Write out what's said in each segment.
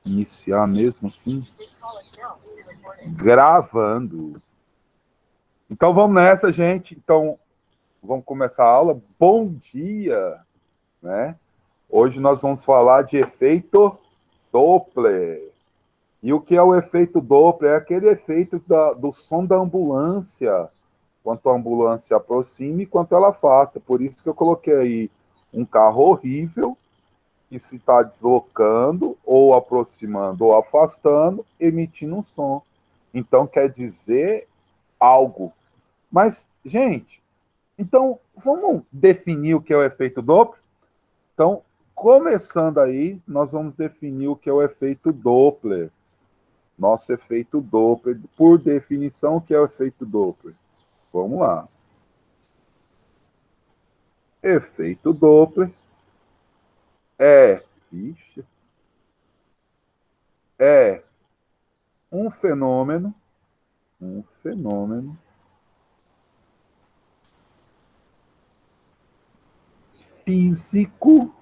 Iniciar mesmo assim? Gravando. Então vamos nessa, gente. Então vamos começar a aula. Bom dia, né? Hoje nós vamos falar de efeito Doppler. E o que é o efeito Doppler? É aquele efeito do som da ambulância, quanto a ambulância se aproxima e quanto ela afasta. Por isso que eu coloquei aí um carro horrível que se está deslocando, ou aproximando, ou afastando, emitindo um som. Então quer dizer algo. Mas, gente, então vamos definir o que é o efeito Doppler? Então, começando aí, nós vamos definir o que é o efeito Doppler. Nosso efeito Doppler, por definição, o que é o efeito Doppler? Vamos lá. Efeito Doppler é, é um fenômeno físico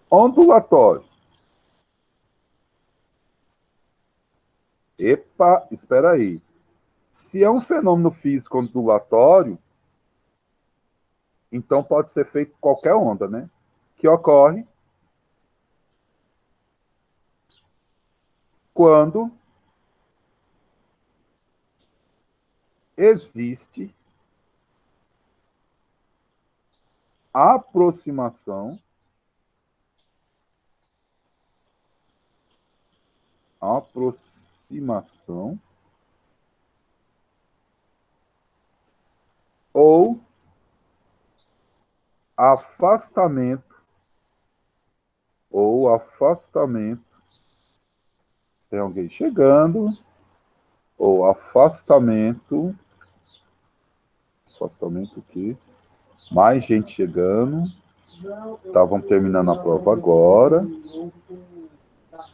ondulatório. Epa, espera aí. Se é um fenômeno físico ondulatório, então pode ser feito qualquer onda, né? Que ocorre quando existe aproximação, ou afastamento, tem alguém chegando, ou afastamento o quê? Mais gente chegando. Estavam terminando a prova agora.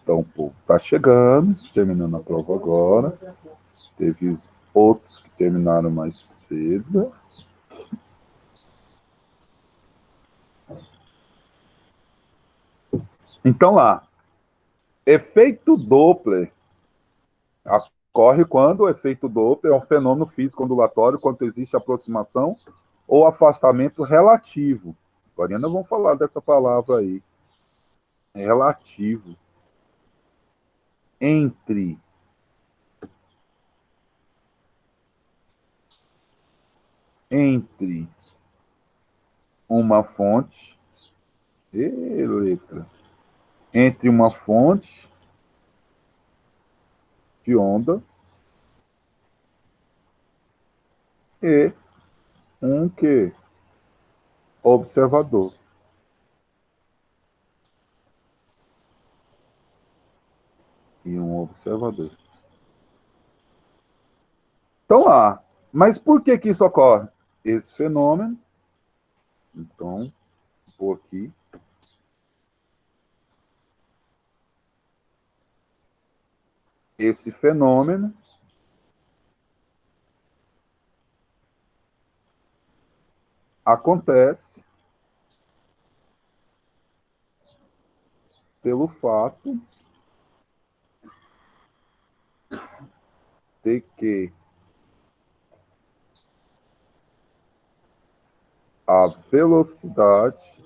Então, o povo está chegando, terminando a prova agora. Teve outros que terminaram mais cedo. Então, lá. Efeito Doppler ocorre quando o efeito Doppler é um fenômeno físico ondulatório, quando existe aproximação ou afastamento relativo. Agora ainda vamos falar dessa palavra aí. Relativo. Entre uma fonte entre uma fonte de onda e um que observador. Então lá, mas por que isso ocorre? Esse fenômeno, então, vou aqui, esse fenômeno acontece pelo fato de que a velocidade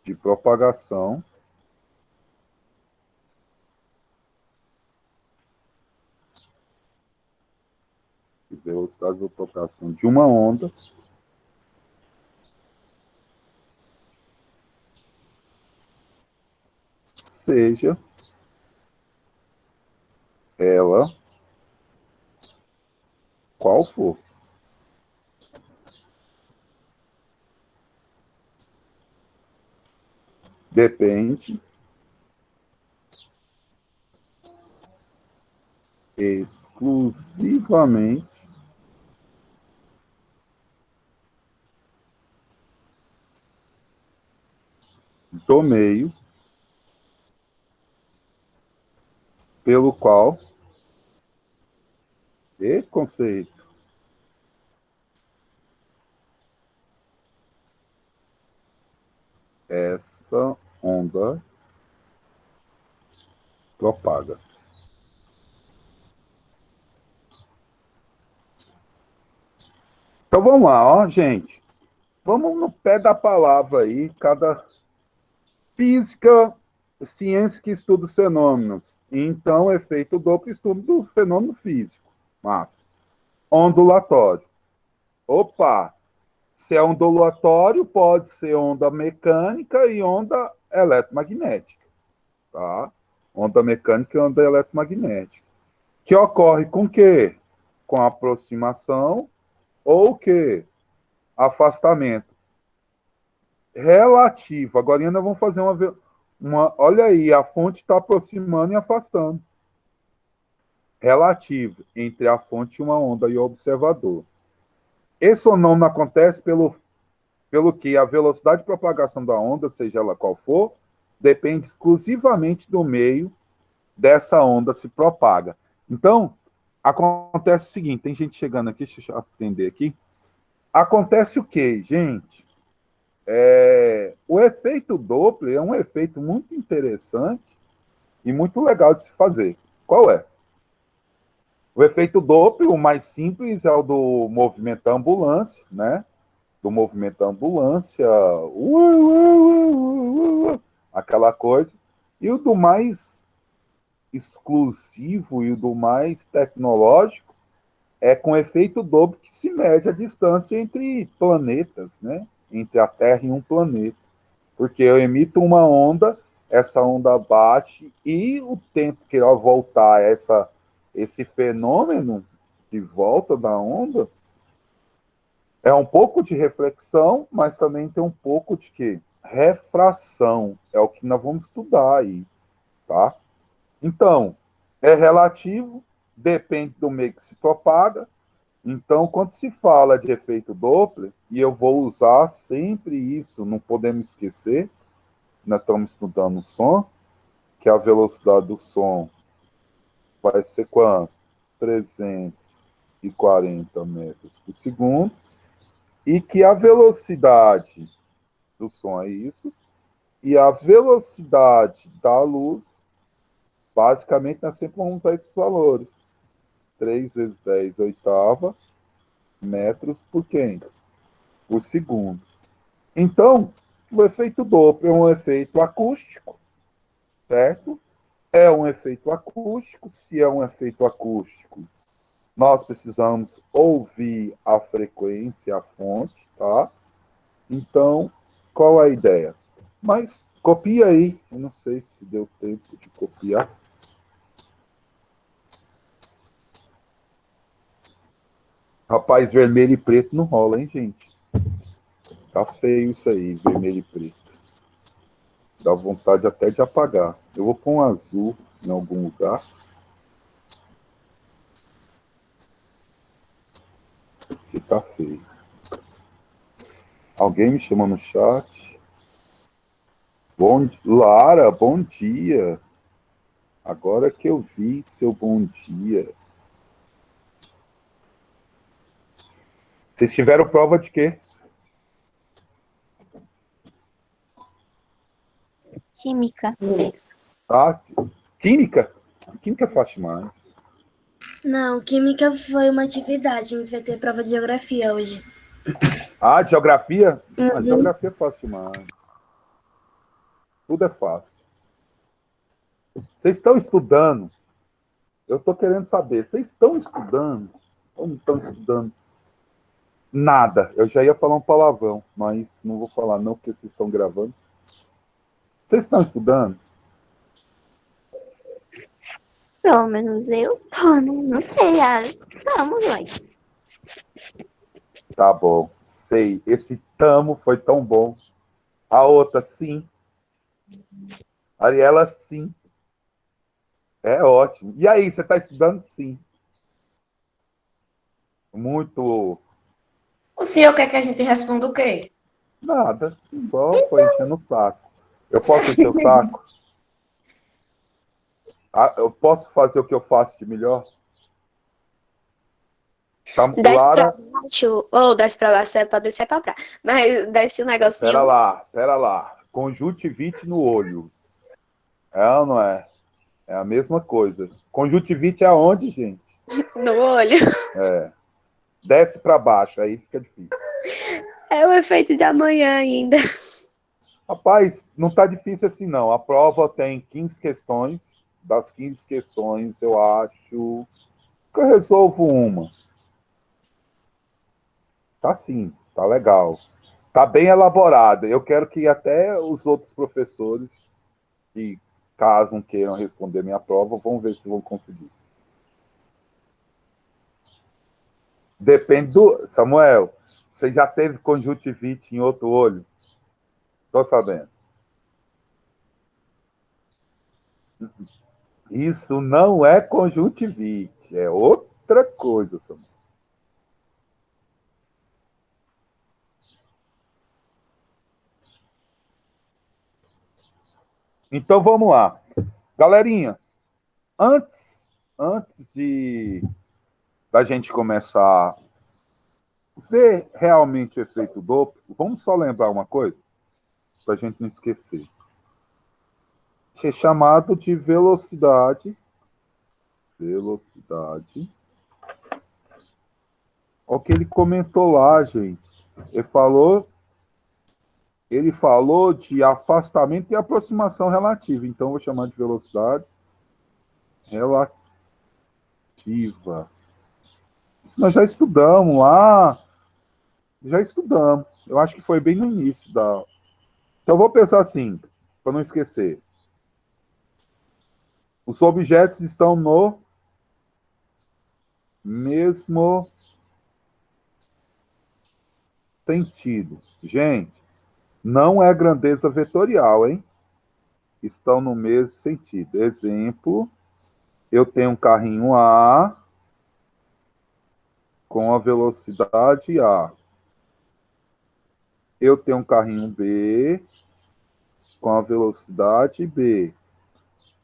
de propagação de uma onda seja ela qual for. Depende exclusivamente do meio pelo qual e conceito essa onda propaga. Então vamos lá, ó, gente. Vamos no pé da palavra aí, cada física, ciência que estuda os fenômenos. Então, efeito Doppler, estudo do fenômeno físico. Mas, ondulatório. Opa! Se é ondulatório, pode ser onda mecânica e onda eletromagnética. Tá? Onda mecânica e onda eletromagnética. Que ocorre com o quê? Com aproximação ou o quê? Afastamento. Relativo. Agora ainda vamos fazer uma. Olha aí, a fonte está aproximando e afastando. Relativo entre a fonte e uma onda e o observador. Esse fenômeno acontece pelo que a velocidade de propagação da onda, seja ela qual for, depende exclusivamente do meio dessa onda se propaga. Então, acontece o seguinte, tem gente chegando aqui, deixa eu atender aqui. Acontece o quê, gente? O efeito Doppler é um efeito muito interessante e muito legal de se fazer. Qual é? O efeito Doppler, o mais simples, é o do movimento da ambulância, né? Do movimento da ambulância, aquela coisa. E o do mais exclusivo e o do mais tecnológico é com efeito Doppler que se mede a distância entre planetas, né? Entre a Terra e um planeta. Porque eu emito uma onda, essa onda bate e o tempo que ela voltar esse fenômeno de volta da onda é um pouco de reflexão, mas também tem um pouco de quê? Refração. É o que nós vamos estudar aí, tá? Então, é relativo, depende do meio que se propaga. Então, quando se fala de efeito Doppler, e eu vou usar sempre isso, não podemos esquecer, nós estamos estudando o som, que a velocidade do som vai ser quanto? 340 metros por segundo, e que a velocidade do som é isso, e a velocidade da luz, basicamente, nós sempre vamos usar esses valores. 3 vezes 10 oitavas metros por quem? Por segundo. Então, o efeito Doppler é um efeito acústico, certo? É um efeito acústico. Se é um efeito acústico, nós precisamos ouvir a frequência, a fonte, tá? Então, qual a ideia? Mas copia aí. Eu não sei se deu tempo de copiar. Rapaz, vermelho e preto não rola, hein, gente? Tá feio isso aí, vermelho e preto. Dá vontade até de apagar. Eu vou pôr um azul em algum lugar. Que tá feio. Alguém me chama no chat. Lara, bom dia. Agora que eu vi seu bom dia. Vocês tiveram prova de quê? Química. Ah, química? Química é fácil demais. Não, química foi uma atividade. A gente vai ter prova de geografia hoje. Ah, geografia? Ah, geografia é fácil demais. Tudo é fácil. Vocês estão estudando? Eu estou querendo saber. Vocês estão estudando? Ou não estão estudando? Nada. Eu já ia falar um palavrão, mas não vou falar não, porque vocês estão gravando. Vocês estão estudando? Pelo menos eu tô, né? Não sei, estamos lá. Tá bom. Sei. Esse tamo foi tão bom. A outra, sim. Ariela, sim. É ótimo. E aí, você está estudando? Sim. Muito. O senhor quer que a gente responda o quê? Nada. Só foi enchendo o saco. Eu posso encher o saco? Eu posso fazer o que eu faço de melhor? Tá, Desce pra Lara, baixo, ou desce pra baixo, é pra descer pra praia. Mas desce um negocinho. pera lá. conjuntivite no olho. É ou não é? É a mesma coisa. Conjuntivite é aonde, gente? No olho. Desce para baixo, aí fica difícil. É o efeito de amanhã ainda. Rapaz, não tá difícil assim, não. A prova tem 15 questões. Das 15 questões, eu acho que eu resolvo uma. Tá sim, tá legal. Tá bem elaborada. Eu quero que até os outros professores, que caso queiram responder minha prova, vão ver se vão conseguir. Depende do. Samuel, você já teve conjuntivite em outro olho? Tô sabendo. Isso não é conjuntivite, é outra coisa, Samuel. Então vamos lá. Galerinha, antes de da gente começar a ver realmente o efeito Doppler, vamos só lembrar uma coisa, para a gente não esquecer. Isso é chamado de velocidade. Velocidade. Olha o que ele comentou lá, gente. Ele falou de afastamento e aproximação relativa. Então, eu vou chamar de velocidade relativa. Isso nós já estudamos lá. Já estudamos. Eu acho que foi bem no início da. Então, eu vou pensar assim, para não esquecer. Os objetos estão no mesmo sentido. Gente, não é grandeza vetorial, hein? Estão no mesmo sentido. Exemplo, eu tenho um carrinho A com a velocidade A. Eu tenho um carrinho B com a velocidade B.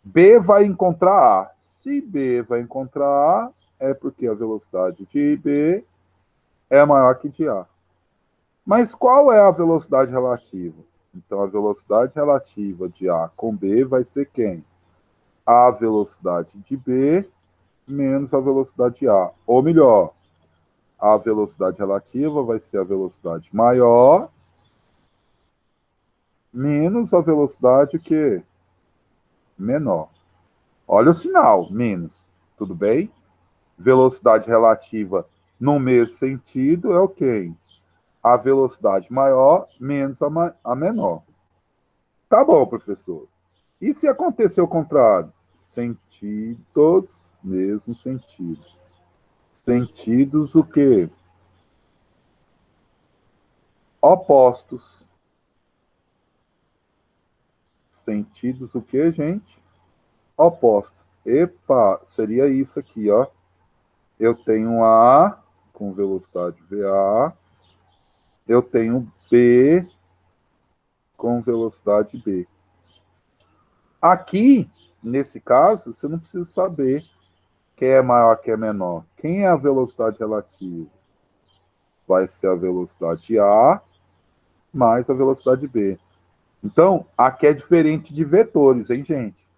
B vai encontrar A. Se B vai encontrar A, é porque a velocidade de B é maior que de A. Mas qual é a velocidade relativa? Então, a velocidade relativa de A com B vai ser quem? A velocidade de B menos a velocidade de A. Ou melhor, a velocidade relativa vai ser a velocidade maior menos a velocidade que menor. Olha o sinal, menos. Tudo bem? Velocidade relativa no mesmo sentido é o quê? A velocidade maior menos a menor. Tá bom, professor. E se acontecer o contrário? Sentidos, mesmo sentido. Sentidos o quê? Opostos. Sentidos o quê, gente? Opostos. Epa, seria isso aqui, ó. Eu tenho A com velocidade VA. Eu tenho B com velocidade B. Aqui, nesse caso, você não precisa saber quem é maior, quem é menor. Quem é a velocidade relativa? Vai ser a velocidade A mais a velocidade B. Então, aqui é diferente de vetores, hein, gente?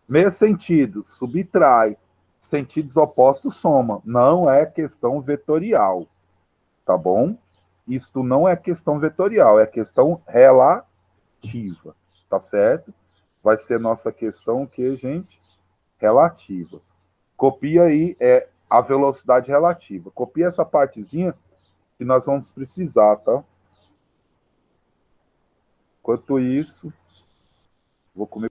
Mesmo sentido, subtrai. Sentidos opostos, soma. Não é questão vetorial, tá bom? Isto não é questão vetorial, é questão relativa, tá certo? Vai ser nossa questão o que, gente? Relativa. Copia aí, é a velocidade relativa. Copia essa partezinha que nós vamos precisar, tá? Enquanto isso, vou comer.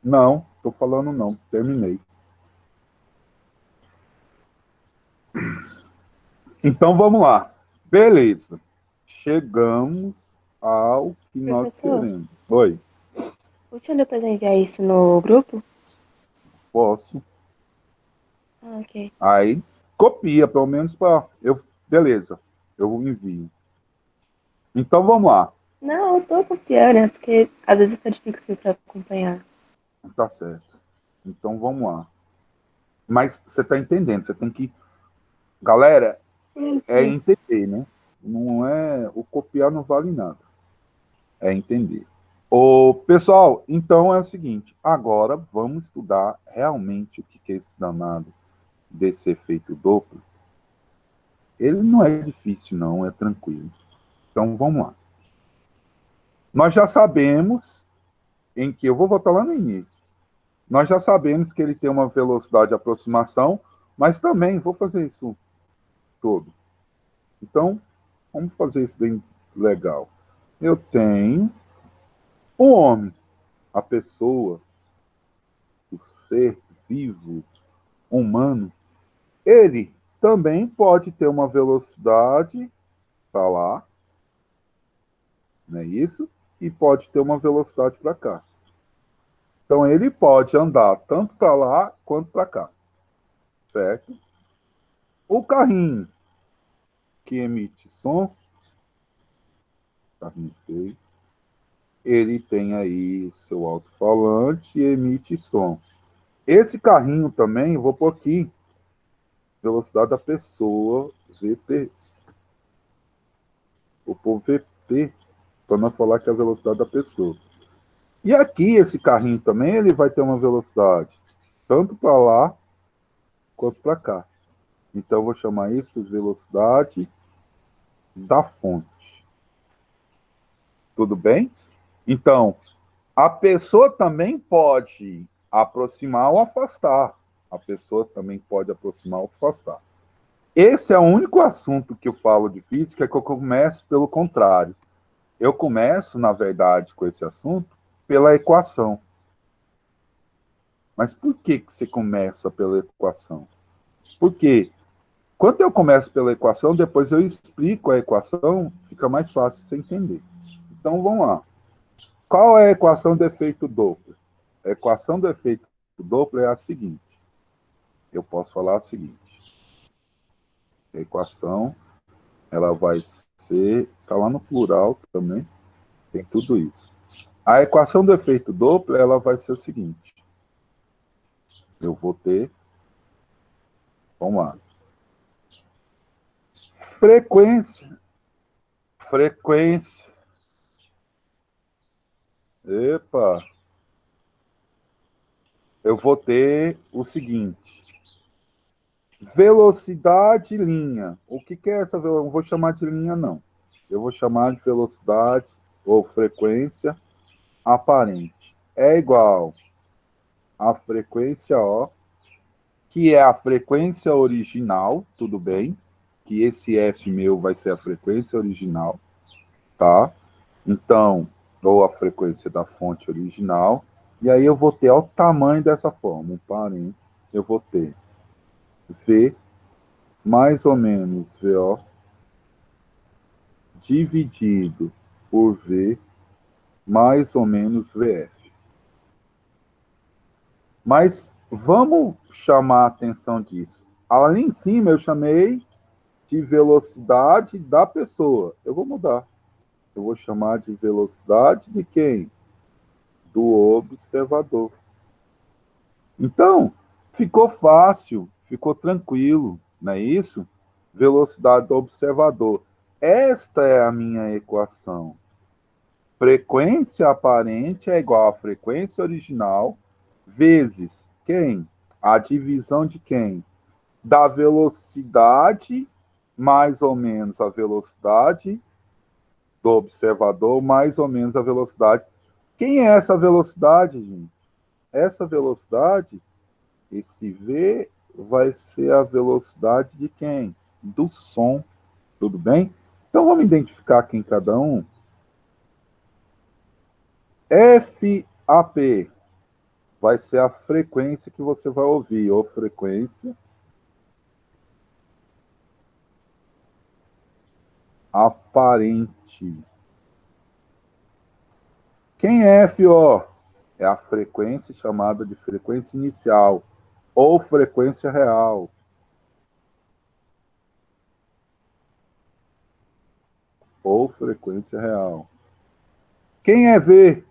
Não, estou falando não. Terminei. Então vamos lá. Beleza. Chegamos ao que nós Professor, queremos. Oi, o senhor depois vai enviar isso no grupo? posso. Ah, ok. Aí copia, pelo menos para eu. Beleza, eu envio. Então vamos lá. Não, eu tô confiando, né? Porque às vezes fica difícil pra acompanhar. Tá certo. Então vamos lá. Mas você está entendendo? Você tem que. Galera, Sim, é sim. entender, né? Não é. O copiar não vale nada. É entender. Ô, pessoal, então é o seguinte. Agora vamos estudar realmente o que é esse danado desse efeito duplo. Ele não é difícil, não, é tranquilo. Então vamos lá. Nós já sabemos em que. Eu vou voltar lá no início. Nós já sabemos que ele tem uma velocidade de aproximação, mas também vou fazer isso todo. Então, vamos fazer isso bem legal. Eu tenho o homem, a pessoa, o ser vivo, humano. Ele também pode ter uma velocidade para lá, não é isso? E pode ter uma velocidade para cá. Então, ele pode andar tanto para lá quanto para cá, certo? O carrinho que emite som, carrinho feio, ele tem aí seu alto-falante e emite som. Esse carrinho também, vou pôr aqui, velocidade da pessoa, VP. Vou pôr VP, para não falar que é a velocidade da pessoa. E aqui, esse carrinho também, ele vai ter uma velocidade, tanto para lá, quanto para cá. Então, eu vou chamar isso de velocidade da fonte. Tudo bem? Então, a pessoa também pode aproximar ou afastar. A pessoa também pode aproximar ou afastar. Esse é o único assunto que eu falo de física que eu começo pelo contrário. Eu começo, na verdade, com esse assunto pela equação. Mas por que você começa pela equação? Porque quando eu começo pela equação, depois eu explico a equação, fica mais fácil você entender. Então, vamos lá. Qual é a equação do efeito Doppler? A equação do efeito Doppler é a seguinte. Eu posso falar o seguinte. A equação, ela vai ser... Está lá no plural também. Tem tudo isso. A equação do efeito Doppler, ela vai ser o seguinte. Eu vou ter... Vamos lá. Frequência. Epa. Eu vou ter o seguinte. Velocidade linha. O que é essa velocidade? Não vou chamar de linha, não. Eu vou chamar de velocidade ou frequência aparente. É igual a frequência O, que é a frequência original, tudo bem? Que esse F meu vai ser a frequência original, tá? Então, ou a frequência da fonte original. E aí eu vou ter o tamanho dessa forma, um parênteses. Eu vou ter V mais ou menos VO dividido por V mais ou menos VF. Mas vamos chamar a atenção disso. Ali em cima eu chamei de velocidade da pessoa. Eu vou mudar. Eu vou chamar de velocidade de quem? Do observador. Então, ficou fácil, ficou tranquilo, não é isso? Velocidade do observador. Esta é a minha equação. Frequência aparente é igual a frequência original vezes quem? A divisão de quem? Da velocidade, mais ou menos a velocidade do observador, mais ou menos a velocidade. Quem é essa velocidade, gente? Essa velocidade, esse V, vai ser a velocidade de quem? Do som. Tudo bem? Então vamos identificar aqui em cada um. FAP. vai ser a frequência que você vai ouvir, ou frequência aparente. Quem é FO? É a frequência chamada de frequência inicial, ou frequência real. Ou frequência real. Quem é V?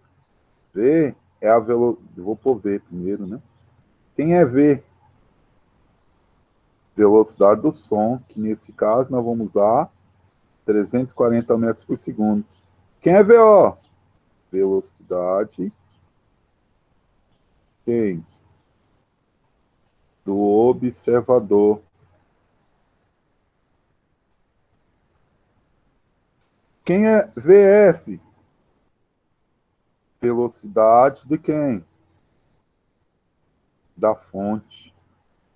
V é a velocidade. Vou pôr V primeiro, né? Quem é V? Velocidade do som, que nesse caso nós vamos usar 340 metros por segundo. Quem é VO? Velocidade. Quem? Do observador. Quem é VF? Velocidade de quem? Da fonte.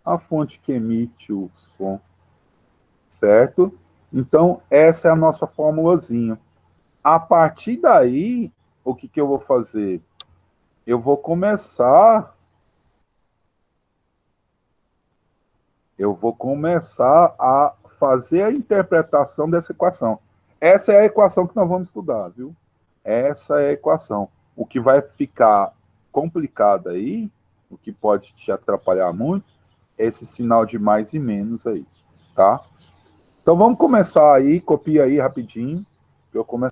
A fonte que emite o som. Certo? Então, essa é a nossa formulazinha. A partir daí, o que eu vou fazer? Eu vou começar a fazer a interpretação dessa equação. Essa é a equação que nós vamos estudar, viu? Essa é a equação. O que vai ficar complicado aí, o que pode te atrapalhar muito, é esse sinal de mais e menos aí, tá? Então vamos começar aí, copia aí rapidinho, que eu começo.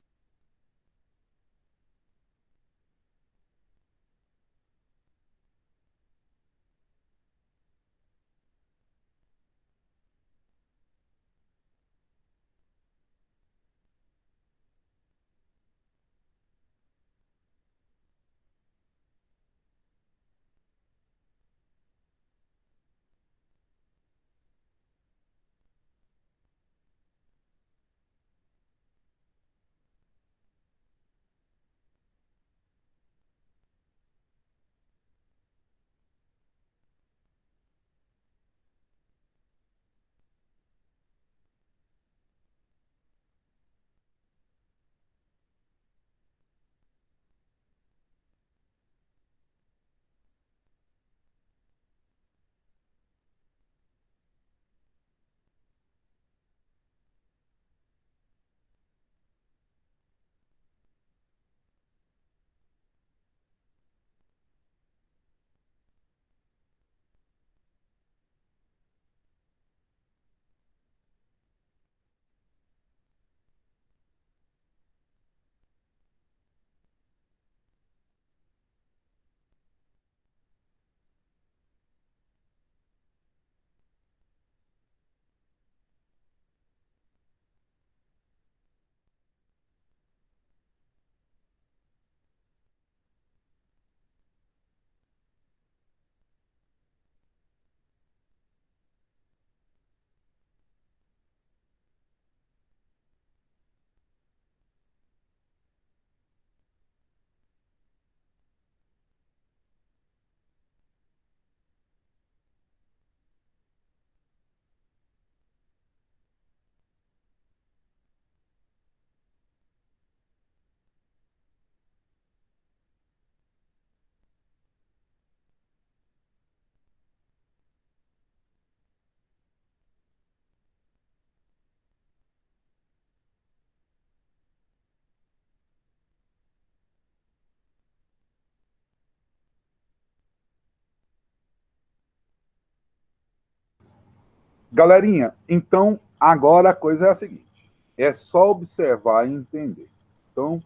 Galerinha, então agora a coisa é a seguinte: é só observar e entender. Então,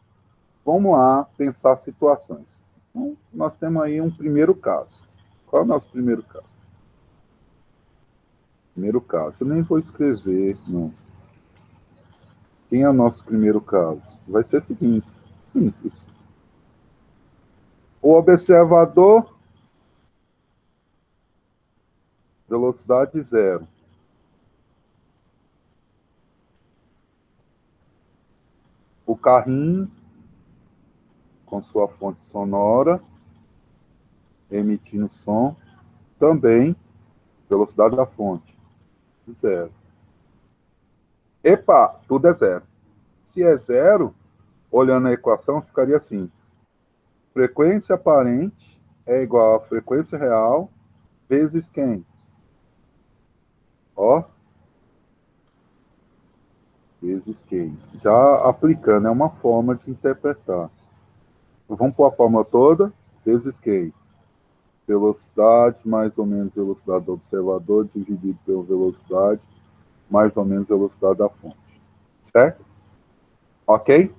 vamos lá pensar situações. Então, nós temos aí um primeiro caso. Qual é o nosso primeiro caso? Primeiro caso. Eu nem vou escrever, não. Quem é o nosso primeiro caso? Vai ser o seguinte: simples. O observador, velocidade zero. O carrinho, com sua fonte sonora, emitindo som, também, velocidade da fonte, zero. Epa, tudo é zero. Se é zero, olhando a equação, ficaria assim: frequência aparente é igual a frequência real vezes quem? Ó, vezes quem? Já aplicando, é uma forma de interpretar. Vamos pôr a fórmula toda, vezes quem? Velocidade mais ou menos velocidade do observador dividido pela velocidade mais ou menos velocidade da fonte. Certo? Ok?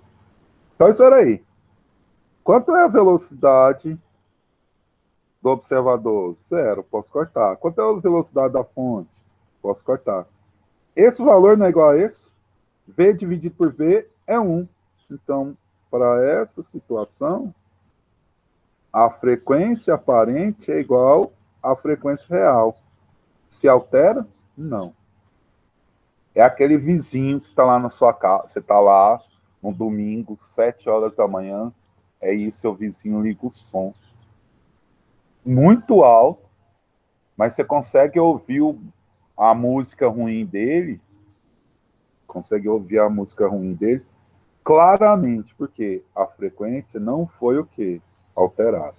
Então, isso era aí. Quanto é a velocidade do observador? Zero, posso cortar. Quanto é a velocidade da fonte? Posso cortar. Esse valor não é igual a esse? V dividido por V é 1. Então, para essa situação, a frequência aparente é igual à frequência real. Se altera? Não. É aquele vizinho que está lá na sua casa. Você está lá no domingo, 7 horas da manhã, aí seu vizinho liga o som. Muito alto, mas você consegue ouvir a música ruim dele, claramente, porque a frequência não foi o quê? Alterada.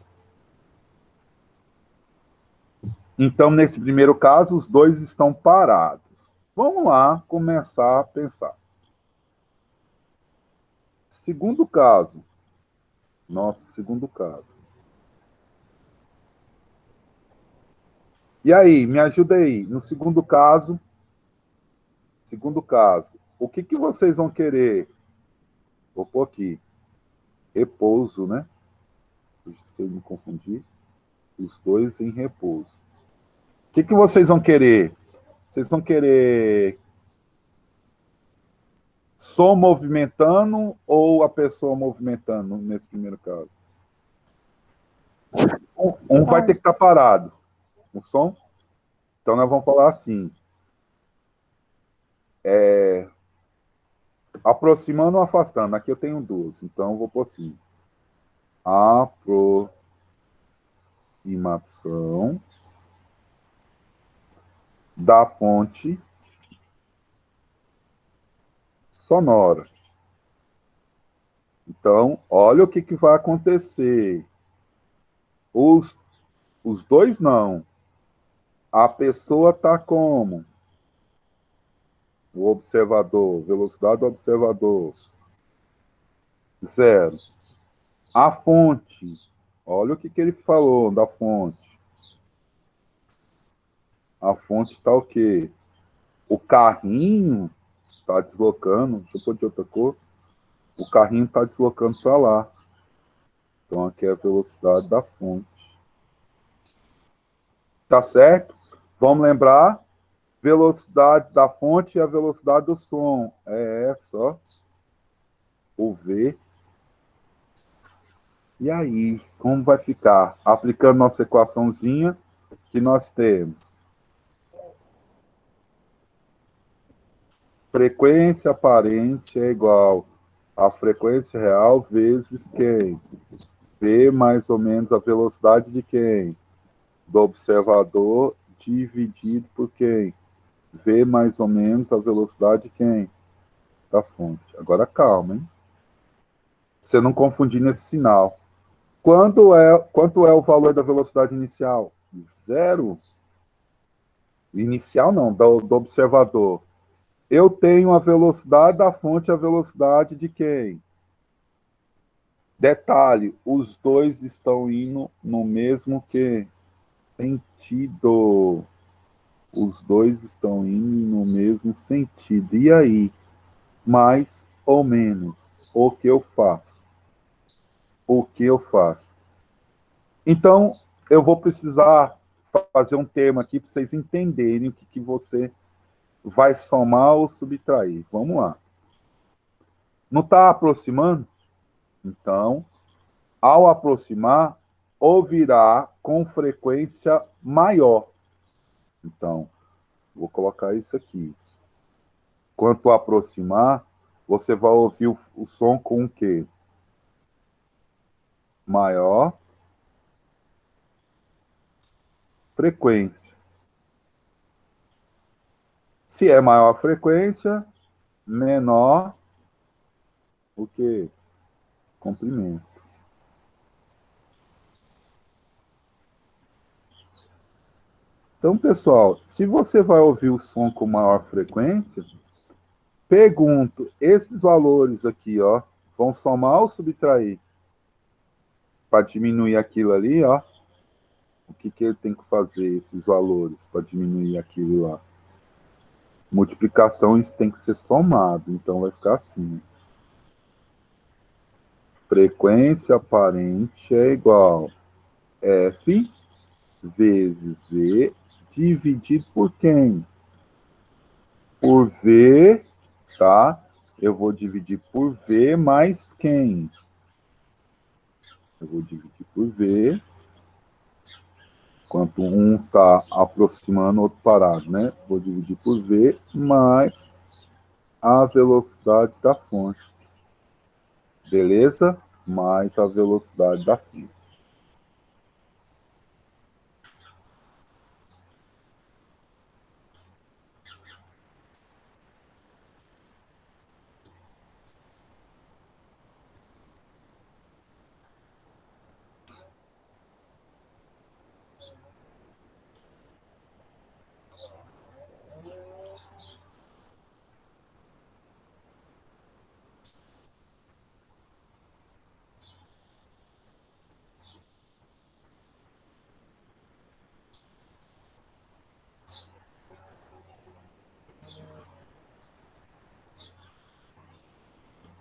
Então, nesse primeiro caso, os dois estão parados. Vamos lá começar a pensar. Segundo caso. Nosso segundo caso. E aí, me ajuda aí. No segundo caso, o que vocês vão querer? Vou pôr aqui. Repouso, né? Se eu me confundir. Os dois em repouso. O que vocês vão querer? Vocês vão querer som movimentando ou a pessoa movimentando nesse primeiro caso? Um vai ter que estar parado. O som? Então nós vamos falar assim. Aproximando ou afastando? Aqui eu tenho duas, então eu vou pôr assim. Aproximação da fonte sonora. Então, olha o que vai acontecer. Os dois não. A pessoa está como? O observador, velocidade do observador, 0. A fonte, olha o que ele falou da fonte. A fonte está o quê? O carrinho está deslocando, deixa eu pôr de outra cor. O carrinho está deslocando para lá. Então, aqui é a velocidade da fonte. Tá certo? Vamos lembrar, velocidade da fonte e a velocidade do som. É essa, ó. O V. E aí, como vai ficar? Aplicando nossa equaçãozinha que nós temos. Frequência aparente é igual a frequência real vezes quem? V mais ou menos a velocidade de quem? Do observador dividido por quem? V mais ou menos a velocidade de quem? Da fonte. Agora calma, hein? Você não confundir nesse sinal. Quanto é o valor da velocidade inicial? 0. Inicial não, do observador. Eu tenho a velocidade da fonte e a velocidade de quem? Detalhe, os dois estão indo no mesmo que sentido. Os dois estão indo no mesmo sentido. E aí? Mais ou menos. O que eu faço? Então, eu vou precisar fazer um termo aqui para vocês entenderem o que você vai somar ou subtrair. Vamos lá. Não está aproximando? Então, ao aproximar, ouvirá com frequência maior. Então, vou colocar isso aqui. Quanto aproximar, você vai ouvir o som com o quê? Maior frequência. Se é maior frequência, menor o quê? Comprimento. Então, pessoal, se você vai ouvir o som com maior frequência, pergunto, esses valores aqui, ó, vão somar ou subtrair? Para diminuir aquilo ali, ó, o que ele tem que fazer, esses valores, para diminuir aquilo lá? Multiplicação, isso tem que ser somado, então vai ficar assim. Frequência aparente é igual F vezes V dividido por quem? Por V, tá? Eu vou dividir por V mais quem? Eu vou dividir por V. Enquanto um está aproximando, o outro parado, né? Vou dividir por V mais a velocidade da fonte. Beleza? Mais a velocidade da fonte.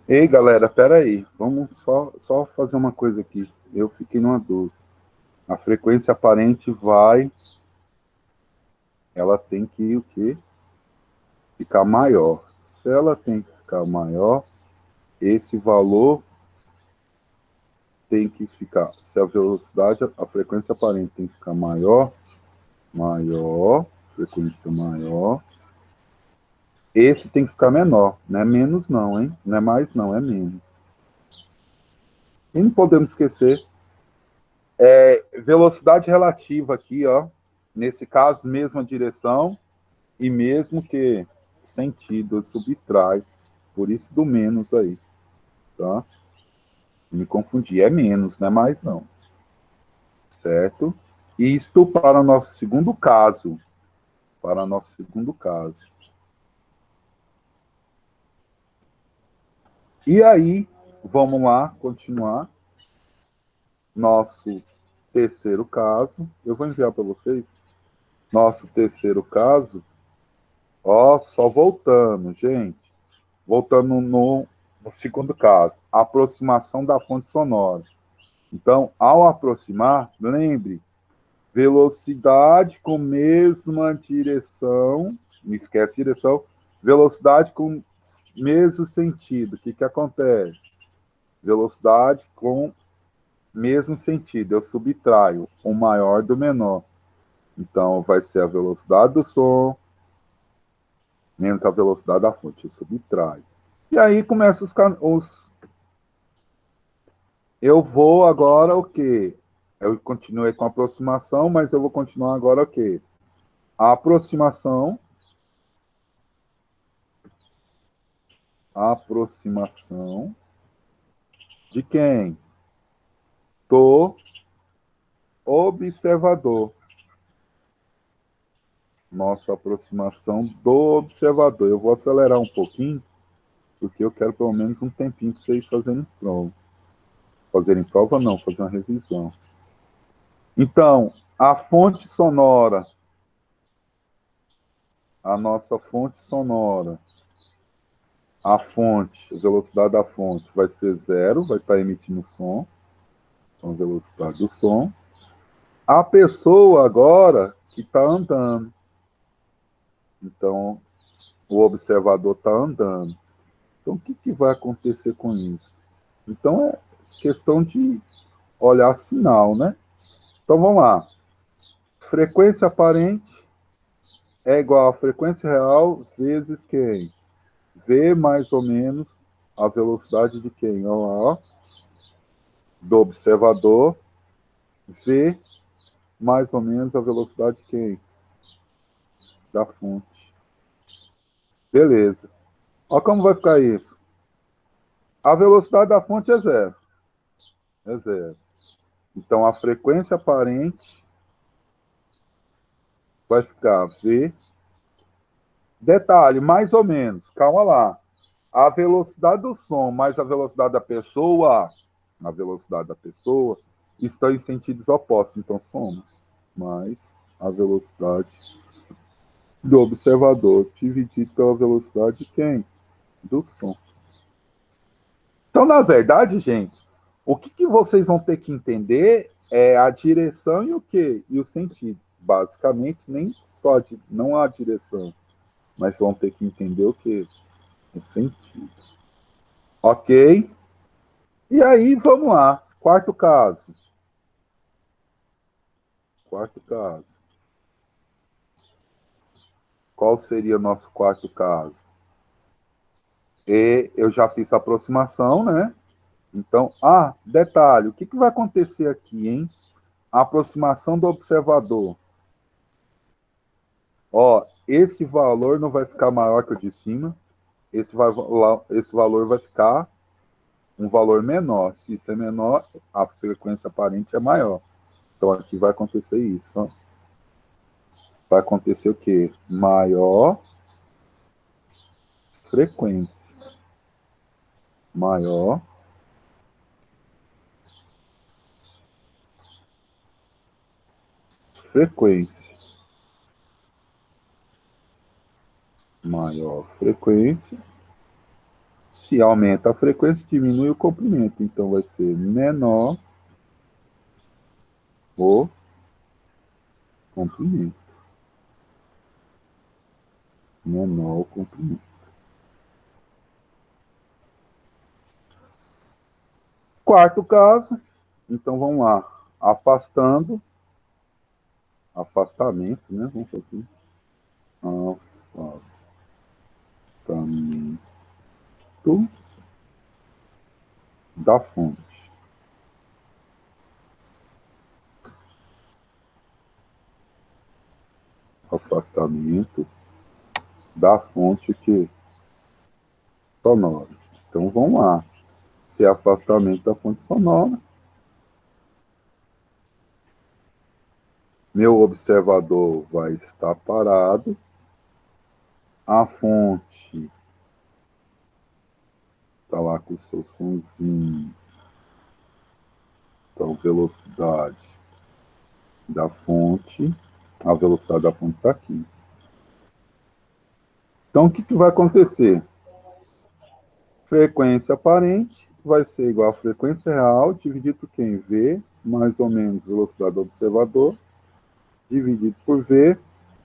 Ei, galera, peraí. Vamos só fazer uma coisa aqui. Eu fiquei numa dúvida. A frequência aparente vai... Ela tem que o quê? Ficar maior. Se ela tem que ficar maior, esse valor tem que ficar... Se a velocidade, a frequência aparente tem que ficar maior, frequência maior. Esse tem que ficar menor. Não é menos não, hein? Não é mais não, é menos. E não podemos esquecer velocidade relativa aqui, ó. Nesse caso, mesma direção e mesmo que sentido, subtrai. Por isso do menos aí, tá? Me confundi, é menos, não é mais não. Certo? Isto para o nosso segundo caso. Para nosso segundo caso. E aí, vamos lá, continuar. Nosso terceiro caso. Eu vou enviar para vocês. Nosso terceiro caso. Ó, só voltando, gente. Voltando no segundo caso. Aproximação da fonte sonora. Então, ao aproximar, lembre, velocidade com mesma direção, não esquece direção, velocidade com mesmo sentido. O que acontece? Velocidade com mesmo sentido, eu subtraio o maior do menor. Então, vai ser a velocidade do som menos a velocidade da fonte, eu subtraio. E aí começa os... Eu vou agora o quê? Eu continuei com a aproximação, mas eu vou continuar agora o quê? A aproximação de quem? Do observador. Nossa aproximação do observador. Eu vou acelerar um pouquinho, porque eu quero pelo menos um tempinho para vocês fazerem prova. Fazerem prova não, fazer uma revisão. Então, a fonte sonora, a nossa fonte sonora, a fonte, a velocidade da fonte vai ser 0, vai estar emitindo som, então a velocidade do som. A pessoa agora que está andando, então o observador está andando. Então o que vai acontecer com isso? Então é questão de olhar sinal, né? Então vamos lá. Frequência aparente é igual a frequência real vezes quem? V mais ou menos a velocidade de quem? Olha lá, ó. Do observador. V mais ou menos a velocidade de quem? Da fonte. Beleza. Olha como vai ficar isso. A velocidade da fonte é 0. É 0. Então, a frequência aparente vai ficar V. Detalhe, mais ou menos, calma lá. A velocidade do som mais a velocidade da pessoa, estão em sentidos opostos. Então, soma mais a velocidade do observador dividido pela velocidade de quem? Do som. Então, na verdade, gente, o que vocês vão ter que entender é a direção e o quê? E o sentido. Basicamente, nem só não a direção, mas vão ter que entender o quê? O sentido. Ok? E aí, vamos lá. Quarto caso. Qual seria o nosso quarto caso? E eu já fiz a aproximação, né? Então, detalhe, o que vai acontecer aqui, hein? A aproximação do observador. Ó, esse valor não vai ficar maior que o de cima. Esse valor vai ficar um valor menor. Se isso é menor, a frequência aparente é maior. Então, aqui vai acontecer isso. Ó. Vai acontecer o quê? Maior frequência. Maior frequência. Maior frequência. Se aumenta a frequência, diminui o comprimento. Então, vai ser menor o comprimento. Menor o comprimento. Quarto caso. Então, vamos lá. Afastamento, né? Vamos fazer assim. Afastamento da fonte. Afastamento da fonte que sonora. Então, vamos lá. Se é afastamento da fonte sonora, meu observador vai estar parado, a fonte está lá com o seu sonzinho, então velocidade da fonte, a velocidade da fonte está aqui. Então, o que vai acontecer? Frequência aparente vai ser igual a frequência real dividido por quem? V, mais ou menos velocidade do observador, dividido por V,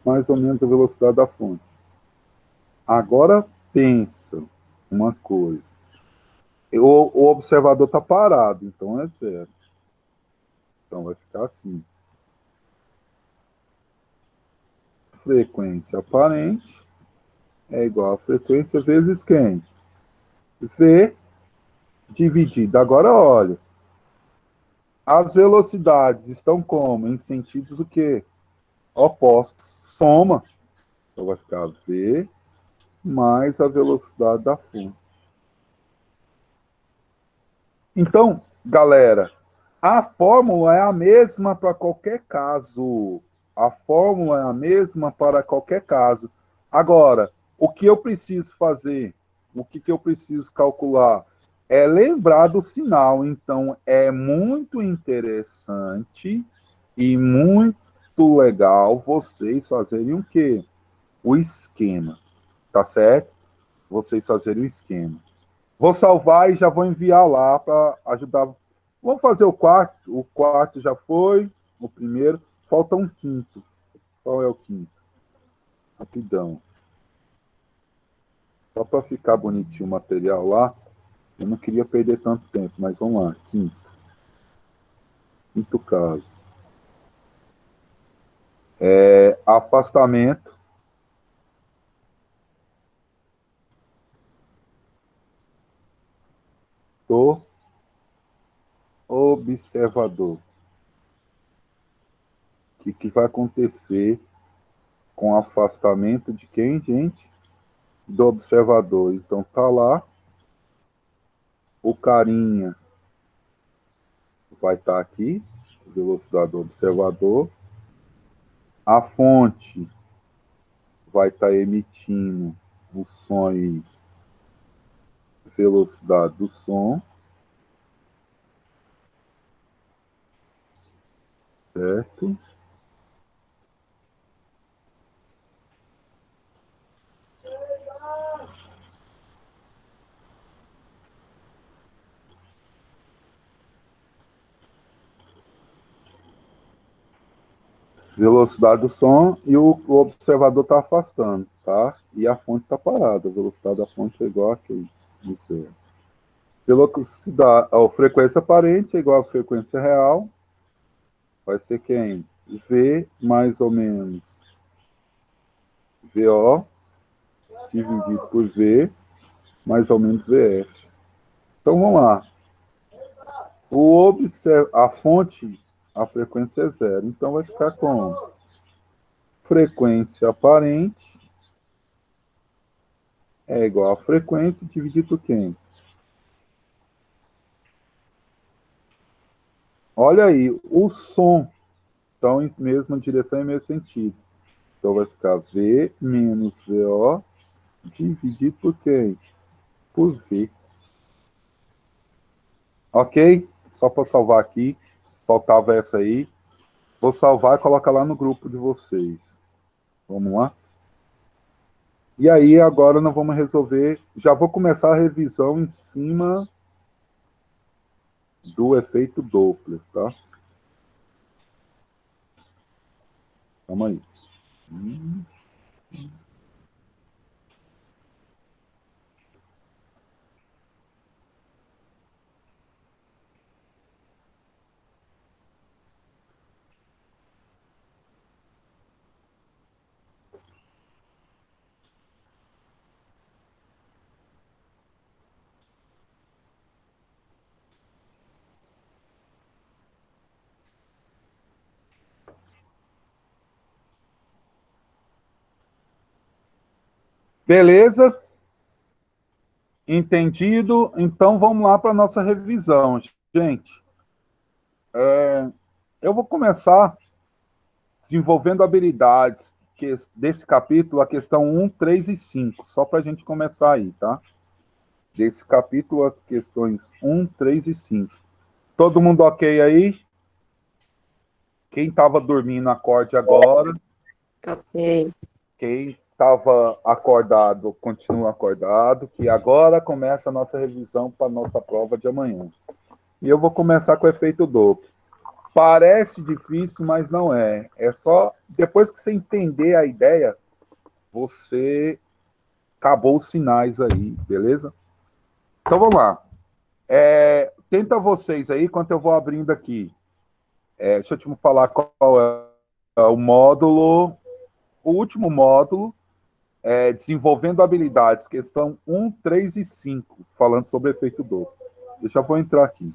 mais ou menos a velocidade da fonte. Agora, pensa uma coisa. O observador está parado, então é zero. Então, vai ficar assim. Frequência aparente é igual a frequência vezes quem? V dividido. Agora, olha. As velocidades estão como? Em sentidos o quê? Opostos. Soma. Então, vai ficar V mais a velocidade da fonte. Então, galera, a fórmula é a mesma para qualquer caso. A fórmula é a mesma para qualquer caso. Agora, o que eu preciso fazer? O que eu preciso calcular? É lembrar do sinal. Então, é muito interessante e muito legal vocês fazerem o quê? O esquema. Tá certo? Vocês fazerem o esquema. Vou salvar e já vou enviar lá para ajudar. Vamos fazer o quarto. O quarto já foi. O primeiro. Falta um quinto. Qual é o quinto? Rapidão. Só para ficar bonitinho o material lá. Eu não queria perder tanto tempo, mas vamos lá. Quinto. Quinto caso. Afastamento do observador. O que vai acontecer com o afastamento de quem, gente? Do observador. Então, tá lá. O carinha vai estar aqui. Velocidade do observador. a fonte vai estar emitindo o som e velocidade do som, certo? Velocidade do som e o observador está afastando, tá? E a fonte está parada. A velocidade da fonte é igual a que isso é. Velocidade, a frequência aparente é igual à frequência real. Vai ser quem? V mais ou menos VO dividido por V mais ou menos VF. Então vamos lá. A fonte, a frequência é zero. Então vai ficar com frequência aparente é igual a frequência dividido por quem? Olha aí, o som. Então, em mesma direção e mesmo sentido. Então vai ficar V menos VO dividido por quem? Por V. Ok? Só para salvar aqui. Faltava essa aí. Vou salvar e colocar lá no grupo de vocês. Vamos lá? E aí, agora nós vamos resolver. Já vou começar a revisão em cima do efeito Doppler, tá? Calma aí. Beleza? Entendido? Então vamos lá para a nossa revisão, gente. Eu vou começar desenvolvendo habilidades desse capítulo, a questão 1, 3 e 5, só para a gente começar aí, tá? Desse capítulo, as questões 1, 3 e 5. Todo mundo ok aí? Quem estava dormindo, acorde agora. Ok. Quem estava acordado, continua acordado, que agora começa a nossa revisão para a nossa prova de amanhã. E eu vou começar com o efeito Doppler. Parece difícil, mas não é. É só, depois que você entender a ideia, você acabou os sinais aí, beleza? Então vamos lá. Tenta vocês aí, enquanto eu vou abrindo aqui. Deixa eu te falar qual é o módulo, o último módulo, desenvolvendo habilidades, questão 1, 3 e 5, falando sobre efeito Doppler. Eu já vou entrar aqui.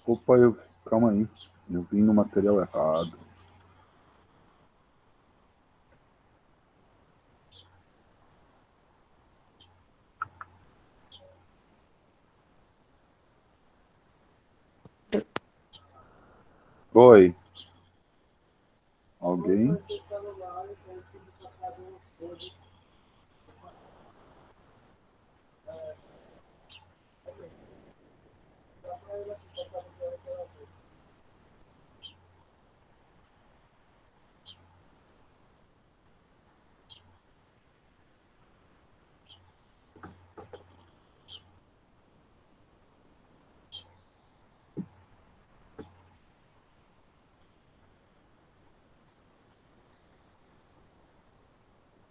Opa, calma aí. Eu vim no material errado. Oi. Alguém?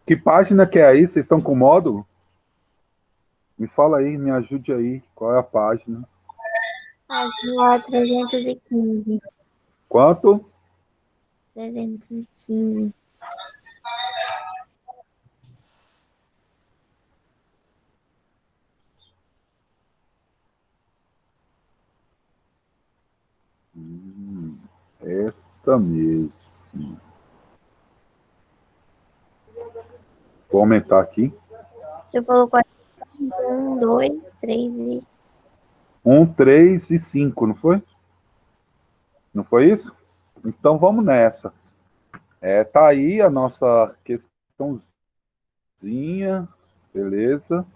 Que página que é aí? Vocês estão com módulo? Me fala aí, me ajude aí. Qual é a página? Página 315. Quanto? 315. Esta mesmo. Vou aumentar aqui. Você colocou 1, 2, 3 e 1, 3 e 5, não foi? Não foi isso? Então vamos nessa. Tá aí a nossa questãozinha, beleza?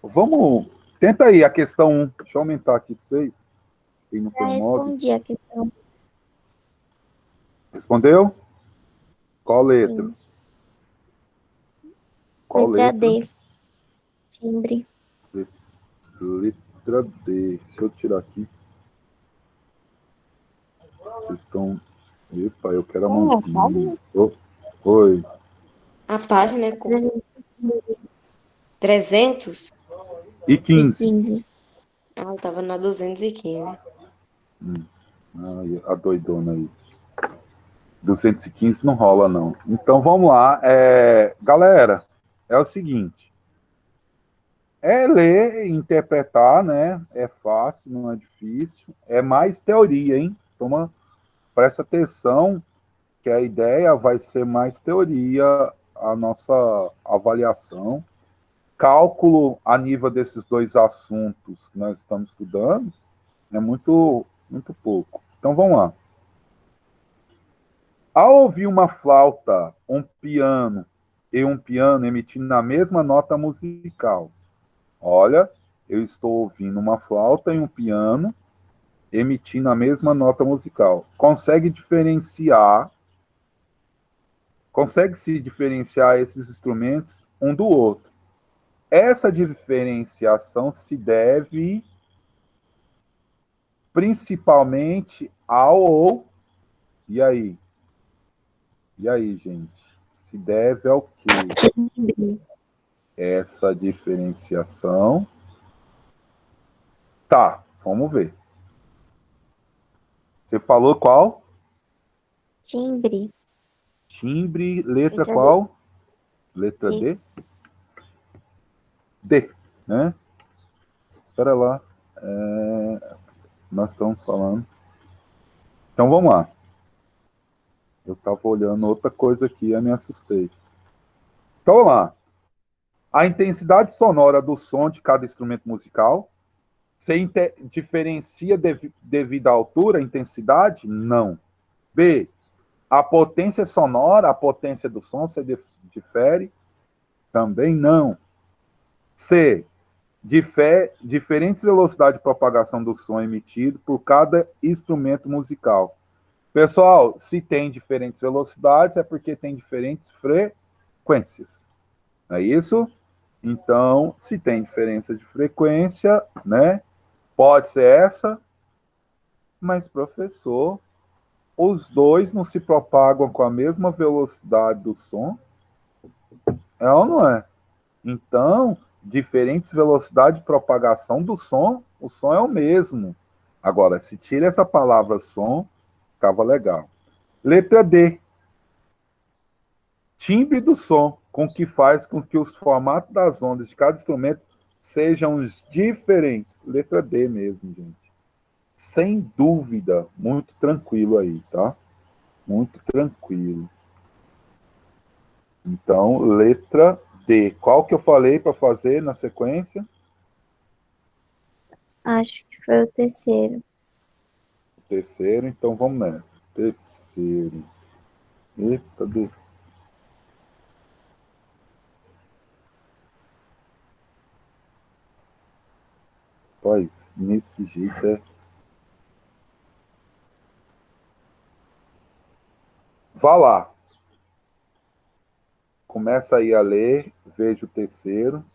Vamos. Tenta aí a questão 1. Deixa eu aumentar aqui para vocês. Quem não já foi no módulo. respondi a questão. Respondeu? Qual letra? Sim. Qual Letra letra? D. Timbre. Letra D. Deixa eu tirar aqui. Vocês estão. Epa, eu quero a mãozinha. Oi. A página é com 315 E e 15. 15. Ah, eu tava na 215. A doidona aí. 215 não rola, não. Então vamos lá. Galera, é o seguinte. Ler e interpretar, né? É fácil, não é difícil. É mais teoria, hein? Presta atenção que a ideia vai ser mais teoria, a nossa avaliação. Cálculo a nível desses dois assuntos que nós estamos estudando é muito, muito pouco. Então vamos lá. Ao ouvir uma flauta, um piano e um piano emitindo a mesma nota musical, olha, eu estou ouvindo uma flauta e um piano emitindo a mesma nota musical. Consegue-se diferenciar esses instrumentos um do outro. Essa diferenciação se deve principalmente ao ou. E aí? E aí, gente? Se deve ao quê? Timbre. Essa diferenciação. Tá, vamos ver. Você falou qual? Timbre. Timbre, letra Letra qual? Letra D. D? D, né? Espera lá. Nós estamos falando. Então vamos lá. Eu estava olhando outra coisa aqui e me assustei. Então vamos lá. A intensidade sonora do som de cada instrumento musical se diferencia devido à altura, intensidade? Não. B. A potência sonora, a potência do som se difere? Também não. C. Diferentes velocidades de propagação do som emitido por cada instrumento musical. Pessoal, se tem diferentes velocidades, é porque tem diferentes frequências. Não é isso? Então, se tem diferença de frequência, né? Pode ser essa, mas, professor, os dois não se propagam com a mesma velocidade do som? É ou não é? Então, diferentes velocidades de propagação do som, o som é o mesmo. Agora, se tira essa palavra som, ficava legal. Letra D. Timbre do som, com que faz com que os formatos das ondas de cada instrumento sejam diferentes. Letra D mesmo, gente. Sem dúvida, muito tranquilo aí, tá? Muito tranquilo. Então, letra D. Qual que eu falei para fazer na sequência? Acho que foi o terceiro. Terceiro, então vamos nessa. Terceiro. Eita, D. Pois, nesse jeito é. Vá lá. Começa aí a ler, veja o terceiro.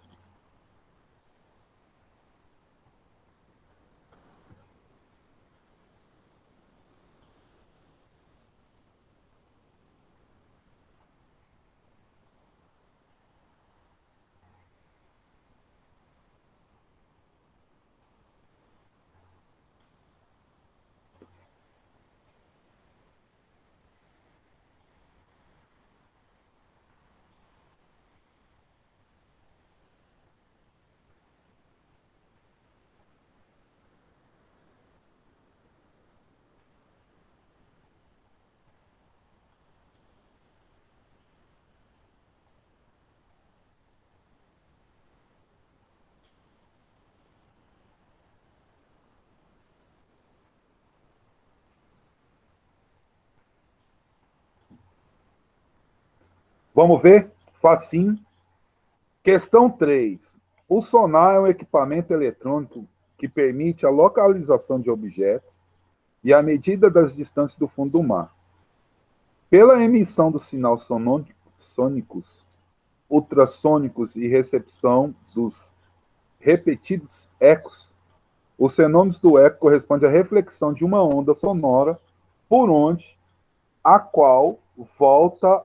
Vamos ver? Facinho. Questão 3. O sonar é um equipamento eletrônico que permite a localização de objetos e a medida das distâncias do fundo do mar. Pela emissão do sinal sônicos, ultrassônicos e recepção dos repetidos ecos, os fenômenos do eco correspondem à reflexão de uma onda sonora por onde a qual volta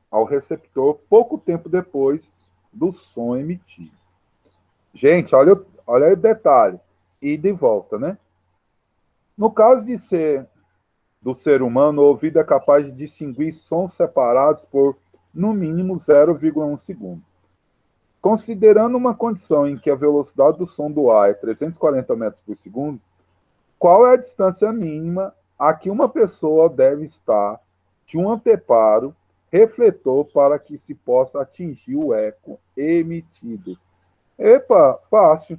ao receptor pouco tempo depois do som emitido. Gente, olha aí o detalhe. Ida e volta, né? No caso do ser humano, o ouvido é capaz de distinguir sons separados por, no mínimo, 0,1 segundo. Considerando uma condição em que a velocidade do som do ar é 340 metros por segundo, qual é a distância mínima a que uma pessoa deve estar de um anteparo refletor para que se possa atingir o eco emitido? Epa, fácil.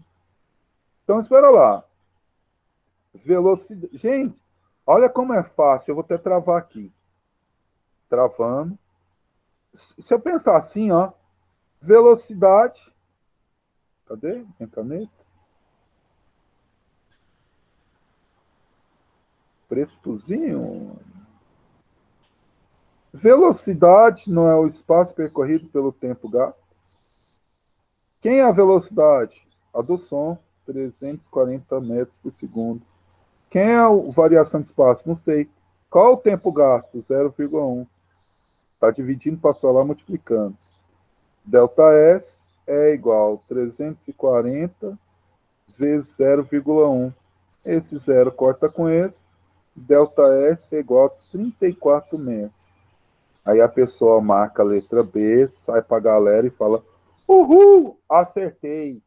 Então, espera lá. Velocidade. Gente, olha como é fácil. Eu vou até travar aqui. Travando. Se eu pensar assim, ó. Velocidade. Cadê? Tem caneta? Pretozinho. Velocidade não é o espaço percorrido pelo tempo gasto? Quem é a velocidade? A do som, 340 metros por segundo. Quem é a variação de espaço? Não sei. Qual é o tempo gasto? 0,1. Está dividindo, passou lá, multiplicando. Delta S é igual a 340 vezes 0,1. Esse zero corta com esse. Delta S é igual a 34 metros. Aí a pessoa marca a letra B, sai para a galera e fala: Uhul, acertei.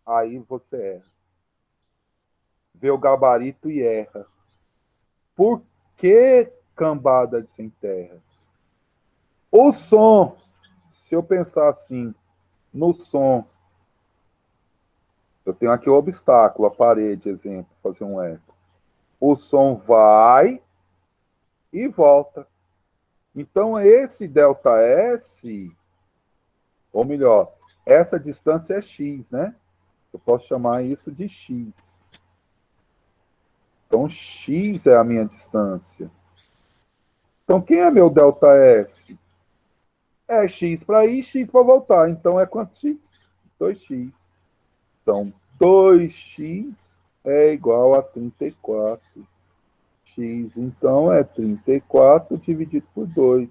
Aí você erra. Vê o gabarito e erra. Por que cambada de sem terra? O som, se eu pensar assim, no som, eu tenho aqui o obstáculo, a parede, exemplo, fazer um eco. O som vai e volta. Então, esse ΔS, ou melhor, essa distância é x, né? Eu posso chamar isso de x. Então, x é a minha distância. Então, quem é meu ΔS? É x para ir, x para voltar. Então, é quanto x? 2x. Então, 2x é igual a 34. X, então, é 34 dividido por 2.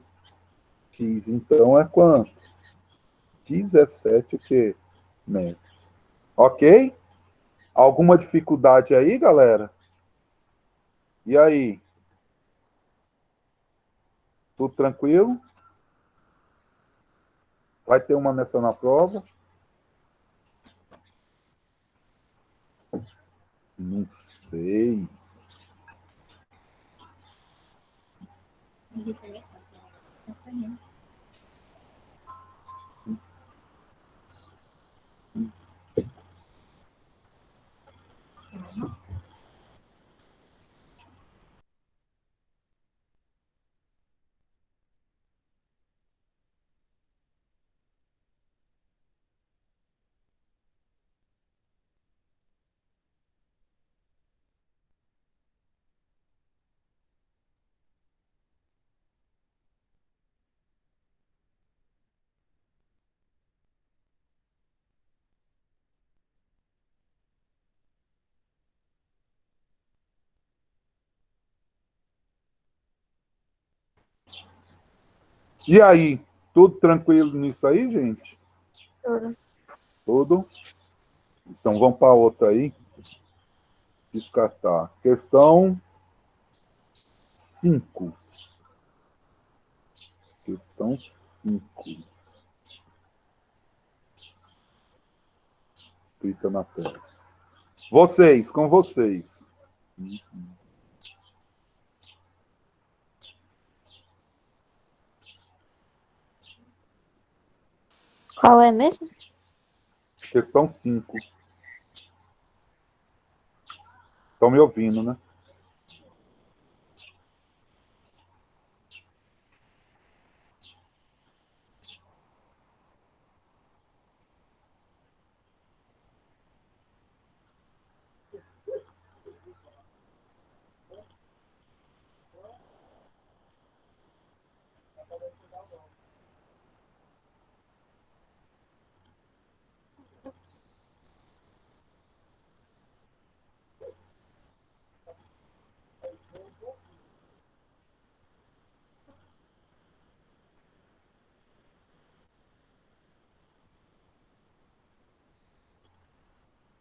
X, então, é quanto? 17 o quê? Metros. Ok? Alguma dificuldade aí, galera? E aí? Tudo tranquilo? Vai ter uma nessa na prova? Não sei. E aí? Tudo tranquilo nisso aí, gente? Tudo. Tudo? Então vamos para outra aí. Descartar. Questão 5. Questão 5. Escrita na tela. Vocês, com vocês. Qual é mesmo? Questão 5. Estão me ouvindo, né?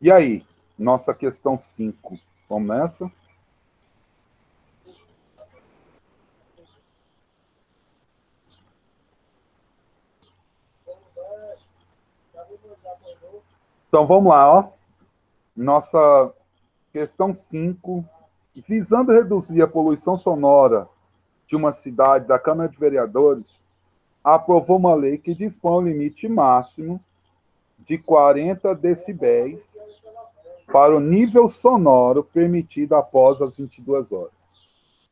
E aí, nossa questão 5. Vamos nessa? Então, vamos lá, ó. Nossa questão 5. Visando reduzir a poluição sonora de uma cidade, da Câmara de Vereadores aprovou uma lei que dispõe o limite máximo de 40 decibéis para o nível sonoro permitido após as 22 horas.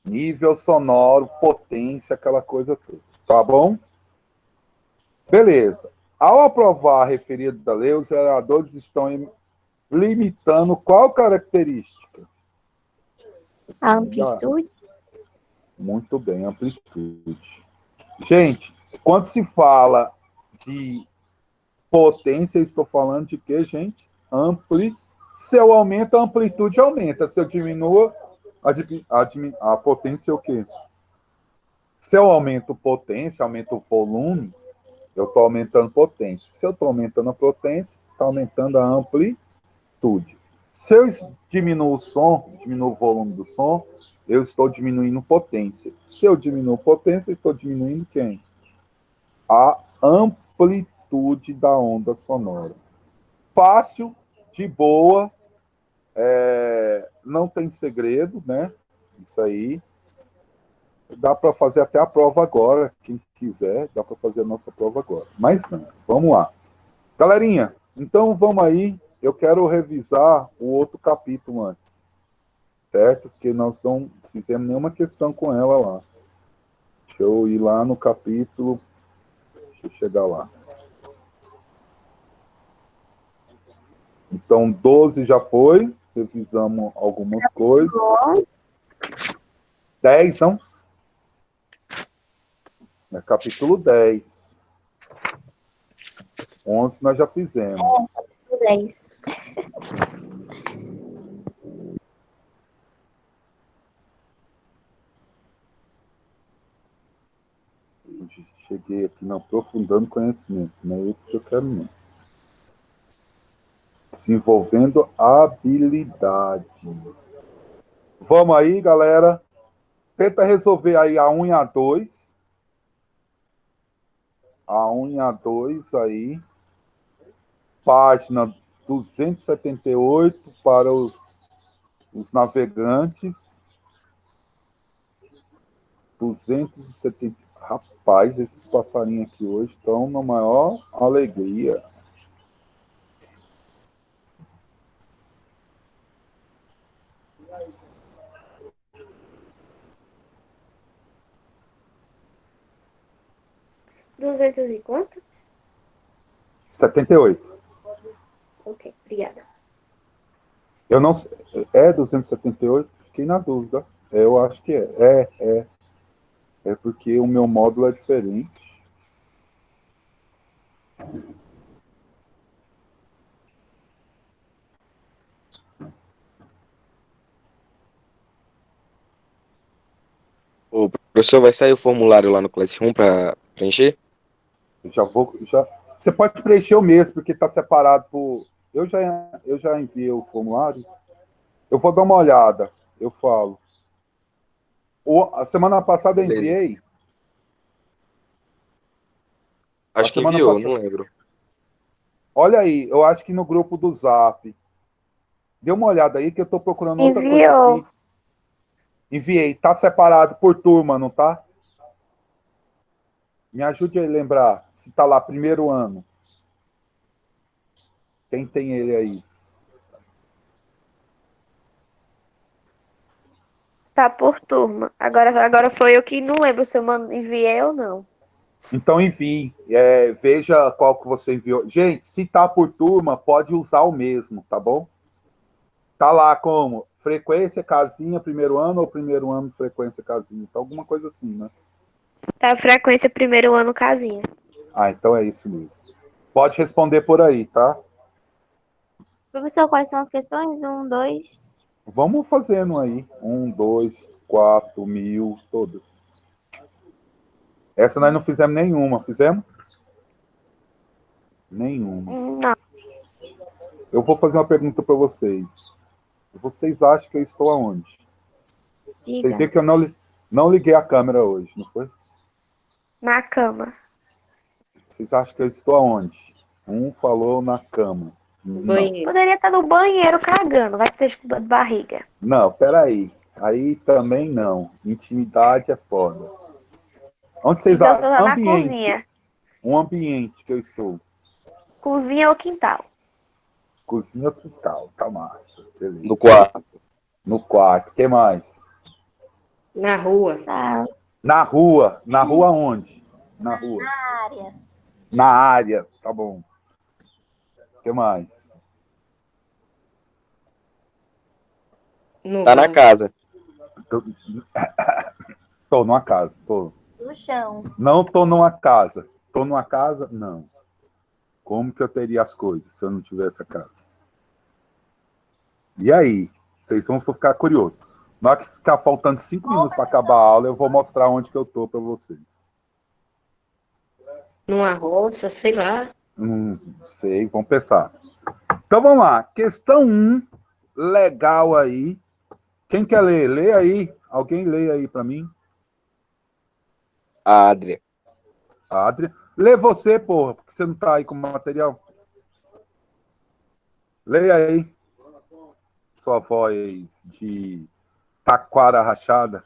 Nível sonoro, potência, aquela coisa toda. Tá bom? Beleza. Ao aprovar a referida lei, os vereadores estão limitando qual característica? A amplitude? Muito bem, amplitude. Gente, quando se fala de potência, eu estou falando de quê, gente? Se eu aumento, a amplitude aumenta. Se eu diminuo, a potência é o quê? Se eu aumento potência, aumento o volume, eu estou aumentando potência. Se eu estou aumentando a potência, está aumentando a amplitude. Se eu diminuo o som, diminuo o volume do som, eu estou diminuindo potência. Se eu diminuo potência, eu estou diminuindo quem? A amplitude da onda sonora. Fácil, de boa, não tem segredo, né? Isso aí. Dá para fazer até a prova agora, quem quiser, dá para fazer a nossa prova agora. Mas não, vamos lá. Galerinha, então vamos aí. Eu quero revisar o outro capítulo antes, certo? Porque nós não fizemos nenhuma questão com ela lá. Deixa eu ir lá no capítulo. Deixa eu chegar lá. Então, 12 já foi. Revisamos algumas coisas. 10, não? É capítulo 10. 11 nós já fizemos. 10. Cheguei aqui no aprofundando conhecimento. Não é isso que eu quero, não. Desenvolvendo habilidades. Vamos aí, galera. Tenta resolver aí a 1 e a 2. A 1 e a 2 aí. Página 278 para os navegantes. 270. Rapaz, esses passarinhos aqui hoje estão na maior alegria. Duzentos e quanto? 78. Ok, obrigada. Eu não sei. É 278? Fiquei na dúvida. Eu acho que é. É porque o meu módulo é diferente. O professor, vai sair o formulário lá no Classroom para preencher? Você pode preencher o mesmo, porque está separado por. Eu já enviei o formulário. Eu vou dar uma olhada. Eu falo. A semana passada eu Beleza. enviei. Acho que semana enviou, passada. não lembro. Olha aí, eu acho que no grupo do Zap. Dê uma olhada aí que eu estou procurando outra coisa Enviou. aqui. Enviei. Tá separado por turma, não tá? Me ajude a lembrar se tá lá primeiro ano. Quem tem ele aí? Tá por turma. Agora foi eu que não lembro se eu enviei ou não. Então envie. Veja qual que você enviou. Gente, se tá por turma, pode usar o mesmo, tá bom? Tá lá como? Frequência, casinha, primeiro ano ou primeiro ano, frequência, casinha? Então, alguma coisa assim, né? Tá, frequência primeiro ano casinha. Ah, então é isso mesmo. Pode responder por aí, tá? Professor, quais são as questões? 1, 2. Vamos fazendo aí. 1, 2, 4, 1000, todas. Essa nós não fizemos nenhuma, fizemos? Nenhuma. Não. Eu vou fazer uma pergunta para vocês. Vocês acham que eu estou aonde? Vocês Diga. viram que eu não liguei a câmera hoje, não foi? Na cama. Vocês acham que eu estou aonde? Um falou na cama. Não. Banheiro. Poderia estar no banheiro cagando, vai ter com dor de barriga. Não, peraí. Aí também não. Intimidade é foda. Onde vocês Então, eu acham? tô lá na Ambiente. cozinha. Um ambiente que eu estou. Cozinha ou quintal? Cozinha ou quintal. Tá massa. Beleza. No quarto. No quarto. O que mais? Na rua. Sala. Na rua. Na rua onde? Na rua. Área. Na área. Tá bom. O que mais? No Tá na banco. casa. Tô numa casa. Tô. No chão. Não tô numa casa. Tô numa casa? Não. Como que eu teria as coisas se eu não tivesse a casa? E aí? Vocês vão ficar curiosos. Na hora que ficar faltando 5 minutos para acabar a aula, eu vou mostrar onde que eu tô para vocês. Numa roça, sei lá. Não sei, vamos pensar. Então vamos lá. Questão 1, legal aí. Quem quer ler? Lê aí. Alguém lê aí para mim. A Adria. Adria. Lê você, porra, porque você não tá aí com o material. Lê aí. Sua voz de taquara rachada,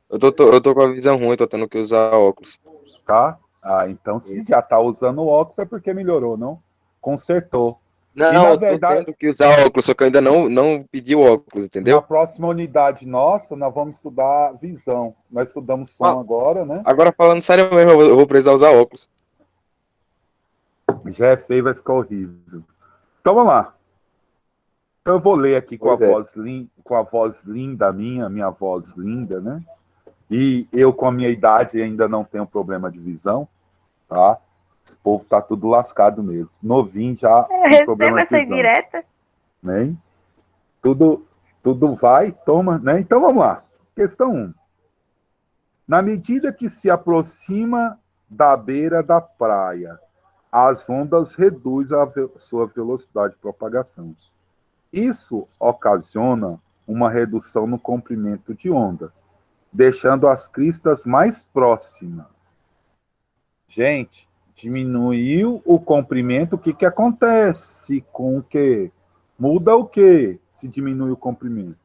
Eu tô com a visão ruim, tô tendo que usar óculos. tá? Ah, então se já tá usando o óculos é porque melhorou, não? Consertou. Não, na eu tô verdade- tendo que usar óculos, só que eu ainda não pedi o óculos, Na entendeu? próxima unidade nossa, nós vamos estudar visão. Nós estudamos som agora, né? Agora falando sério mesmo, eu vou precisar usar óculos. Já é feio, vai ficar horrível. Então vamos lá. Então, eu vou ler aqui com a voz linda minha voz linda, né? E eu, com a minha idade, ainda não tenho problema de visão, tá? Esse povo tá tudo lascado mesmo. Novinho já tem problema Receba de essa visão. indireta. Né? Tudo vai, toma, né? Então vamos lá. Questão 1. Na medida que se aproxima da beira da praia, as ondas reduzem sua velocidade de propagação. Isso ocasiona uma redução no comprimento de onda, deixando as cristas mais próximas. Gente, diminuiu o comprimento, o que que acontece com o quê? Muda o quê se diminui o comprimento?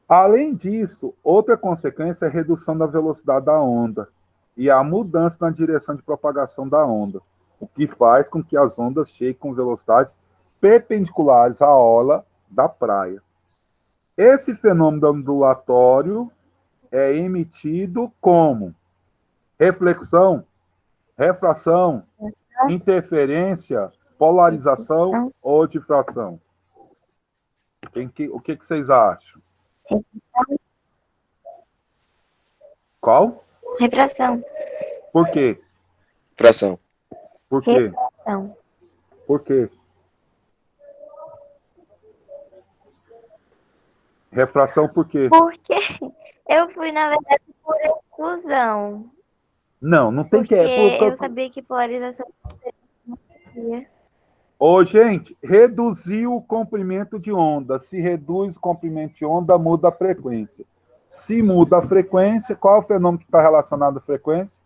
Além disso, outra consequência é a redução da velocidade da onda e a mudança na direção de propagação da onda, o que faz com que as ondas cheguem com velocidades perpendiculares à orla da praia. Esse fenômeno ondulatório é emitido como reflexão, refração, interferência, polarização ou difração? O que vocês acham? Qual? Refração. Por quê? Fração. Por quê? Refração. Por quê? Refração por quê? Porque eu fui, na verdade, por exclusão. Não tem que... Porque eu sabia que polarização seria. Ô, gente, reduziu o comprimento de onda. Se reduz o comprimento de onda, muda a frequência. Se muda a frequência, qual é o fenômeno que está relacionado à frequência?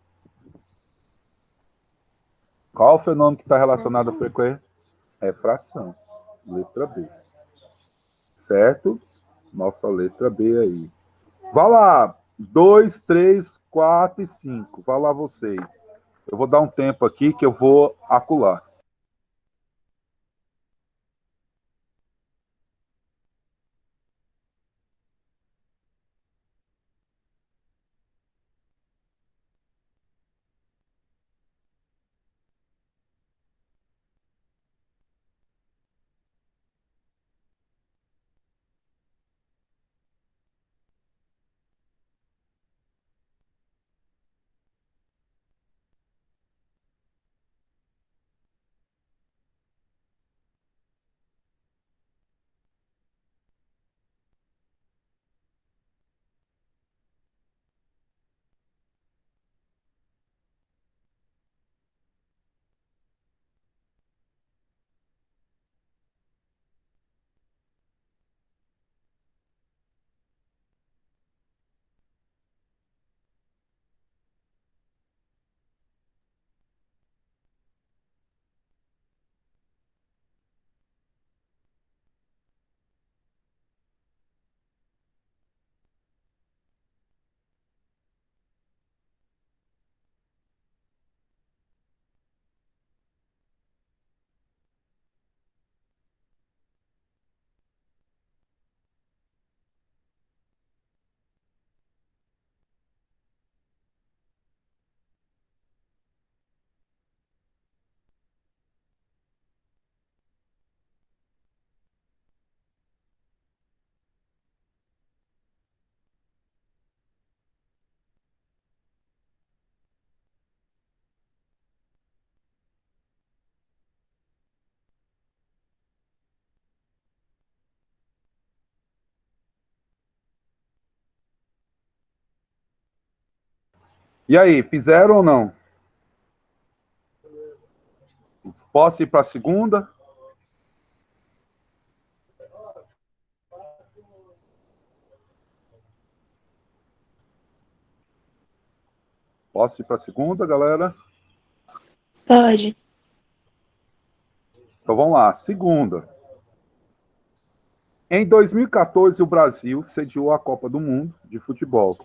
Qual é o fenômeno que está relacionado à frequência? Refração. Letra B. Certo? Nossa letra B aí. Vai lá. 2, 3, 4 e 5. Vai lá vocês. Eu vou dar um tempo aqui que eu vou acular. E aí, fizeram ou não? Posso ir para a segunda? Posso ir para a segunda, galera? Pode. Então vamos lá. Segunda. Em 2014, o Brasil sediou a Copa do Mundo de futebol.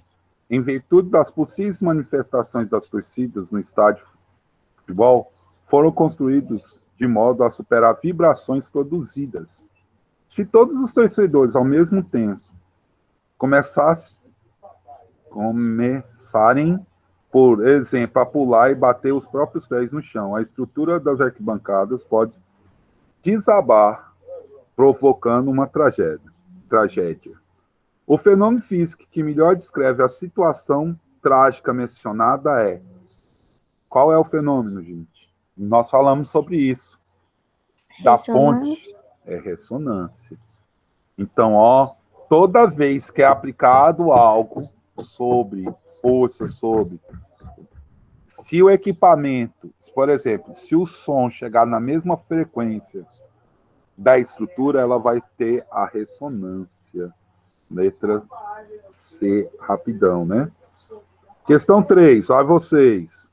Em virtude das possíveis manifestações das torcidas no estádio de futebol, foram construídos de modo a superar vibrações produzidas. Se todos os torcedores, ao mesmo tempo, começarem, por exemplo, a pular e bater os próprios pés no chão, a estrutura das arquibancadas pode desabar, provocando uma tragédia. O fenômeno físico que melhor descreve a situação trágica mencionada é... Qual é o fenômeno, gente? Nós falamos sobre isso. Da ponte. Ressonância. É ressonância. Então, ó, toda vez que é aplicado algo sobre força, sobre... Se o equipamento, por exemplo, se o som chegar na mesma frequência da estrutura, ela vai ter a ressonância. Letra C, rapidão, né? Questão 3, olha vocês.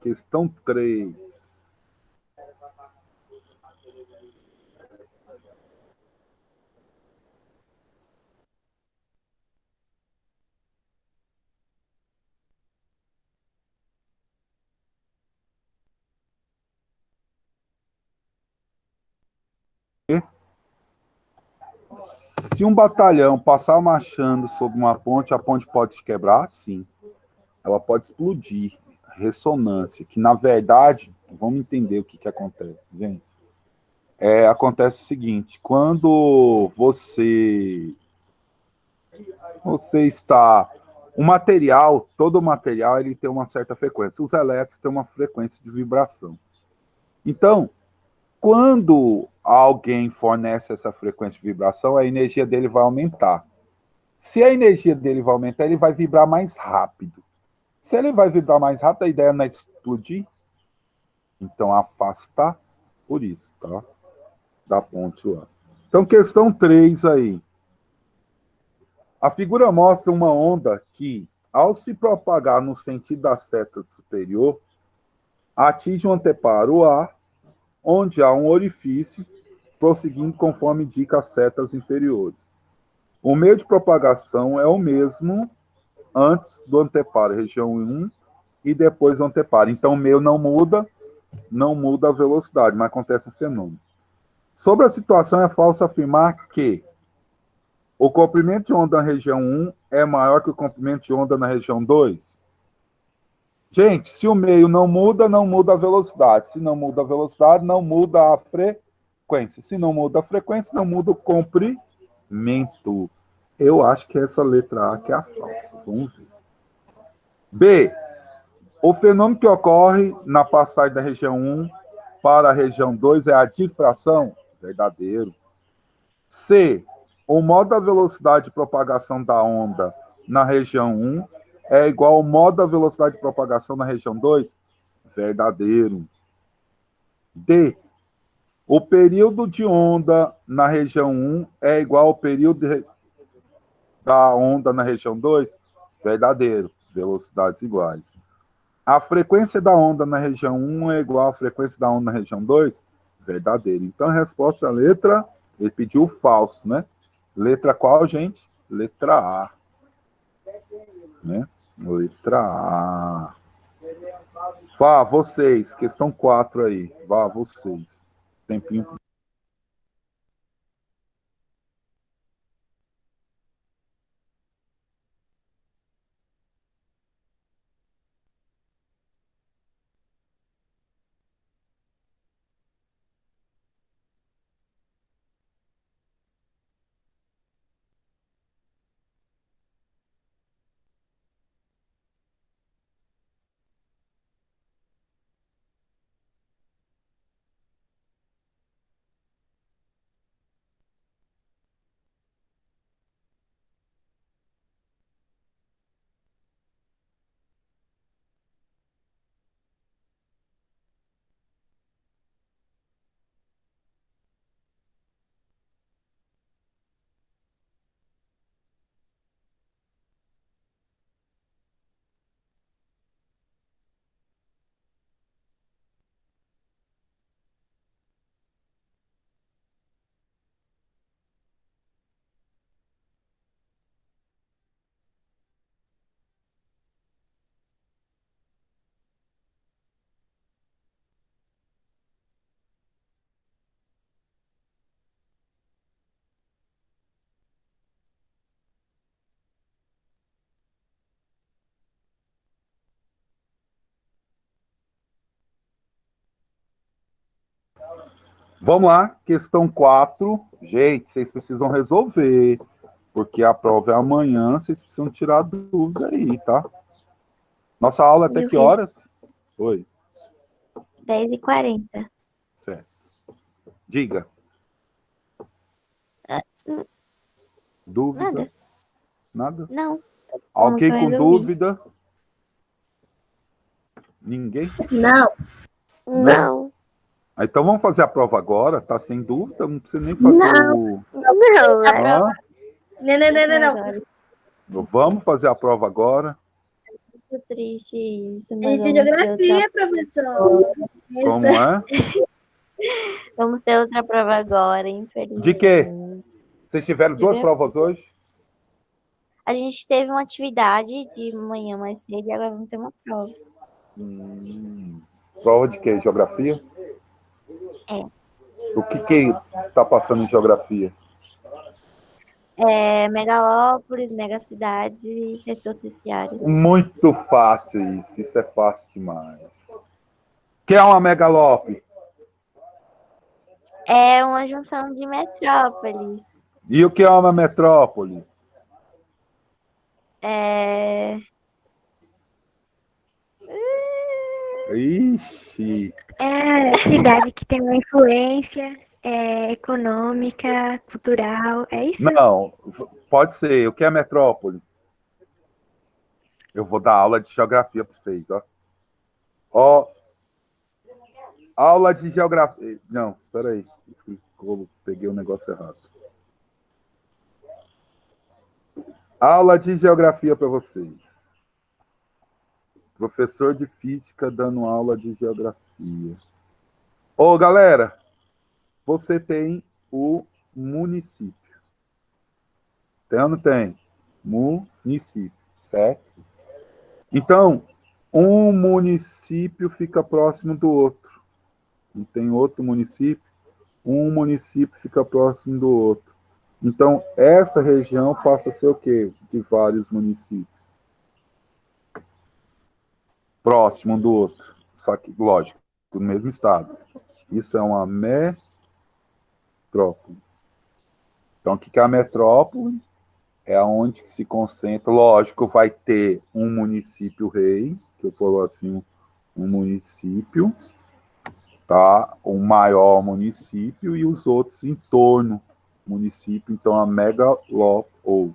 Questão 3. Se um batalhão passar marchando sobre uma ponte, a ponte pode quebrar? Sim. Ela pode explodir. Ressonância, que na verdade, vamos entender o que acontece, gente. Acontece o seguinte, quando você está... O material, todo material, ele tem uma certa frequência. Os elétrons têm uma frequência de vibração. Então, quando alguém fornece essa frequência de vibração, a energia dele vai aumentar. Se a energia dele vai aumentar, ele vai vibrar mais rápido. Se ele vai vibrar mais rápido, a ideia não é explodir. Então, afastar por isso, tá? Da ponte lá. Então, questão 3 aí. A figura mostra uma onda que, ao se propagar no sentido da seta superior, atinge um anteparo A, onde há um orifício, prosseguindo conforme indica as setas inferiores. O meio de propagação é o mesmo antes do anteparo, região 1, e depois do anteparo. Então, o meio não muda a velocidade, mas acontece um fenômeno. Sobre a situação, é falso afirmar que o comprimento de onda na região 1 é maior que o comprimento de onda na região 2? Gente, se o meio não muda a velocidade. Se não muda a velocidade, não muda a frequência. Se não muda a frequência, não muda o comprimento. Eu acho que é essa letra A que é a falsa. Vamos ver. B. O fenômeno que ocorre na passagem da região 1 para a região 2 é a difração? Verdadeiro. C. O modo da velocidade de propagação da onda na região 1 é igual ao modo da velocidade de propagação na região 2? Verdadeiro. D. O período de onda na região 1 é igual ao período da onda na região 2? Verdadeiro. Velocidades iguais. A frequência da onda na região 1 é igual à frequência da onda na região 2? Verdadeiro. Então, a resposta é a letra... Ele pediu falso, né? Letra qual, gente? Letra A. Né? Letra A. Vá, vocês. Questão 4 aí. Vá, vocês. Tempinho. Vamos lá, questão 4. Gente, vocês precisam resolver, porque a prova é amanhã, vocês precisam tirar dúvida aí, tá? Nossa aula é até E o que horas? Oi, 10h40. certo. Diga. Dúvida? Nada. Nada? Não. Alguém eu com resolvi. dúvida? Ninguém? Não, Não. Ah, então vamos fazer a prova agora, tá sem dúvida? Não precisa nem fazer o... Não, a né? prova. Hã? Não. Agora. Vamos fazer a prova agora. Muito triste isso, É mas de vamos ter geografia, professor. Como é? vamos ter outra prova agora, infelizmente. De quê? Vocês tiveram duas Geografia. provas hoje? A gente teve uma atividade de manhã mais cedo e agora vamos ter uma prova. Prova de quê? Geografia? É. O que tá passando em geografia? Megalópolis, megacidades e setor terciário. Muito fácil isso. Isso é fácil demais. O que é uma megalópole? É uma junção de metrópoles. E o que é uma metrópole? Ixi. É cidade que tem uma influência econômica, cultural, é isso? Não, pode ser. O que é metrópole? Eu vou dar aula de geografia para vocês, ó. Ó, aula de geografia. Não, espera aí. Peguei o negócio errado. Aula de geografia para vocês. Professor de física dando aula de geografia. Ô, galera, você tem o município. Tem ou não tem? Município, certo? Então, um município fica próximo do outro. Não tem outro município? Um município fica próximo do outro. Então, essa região passa a ser o quê? De vários municípios. Próximo um do outro. Só que, lógico, do mesmo estado. Isso é uma metrópole. Então, o que é a metrópole? É onde se concentra, lógico, vai ter um município rei, que eu falo assim, um município, tá? O maior município e os outros em torno município, então a megalópole,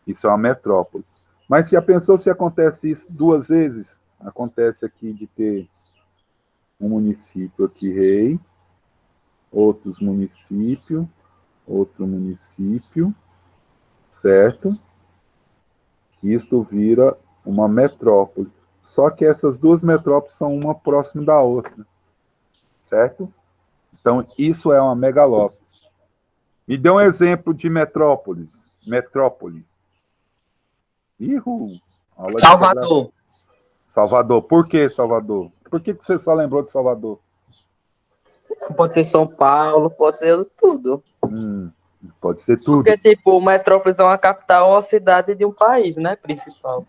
isso é uma metrópole. Mas já pensou se acontece isso duas vezes? Acontece aqui de ter um município aqui rei, outros municípios, outro município, certo? Isto vira uma metrópole. Só que essas duas metrópoles são uma próxima da outra, certo? Então, isso é uma megalópole. Me dê um exemplo de metrópolis. Metrópole. Salvador. Salvador. Por que Salvador? Por que você só lembrou de Salvador? Pode ser São Paulo, pode ser tudo. Pode ser tudo. Porque, tipo, Metrópolis é uma capital, uma cidade de um país, né? Principal.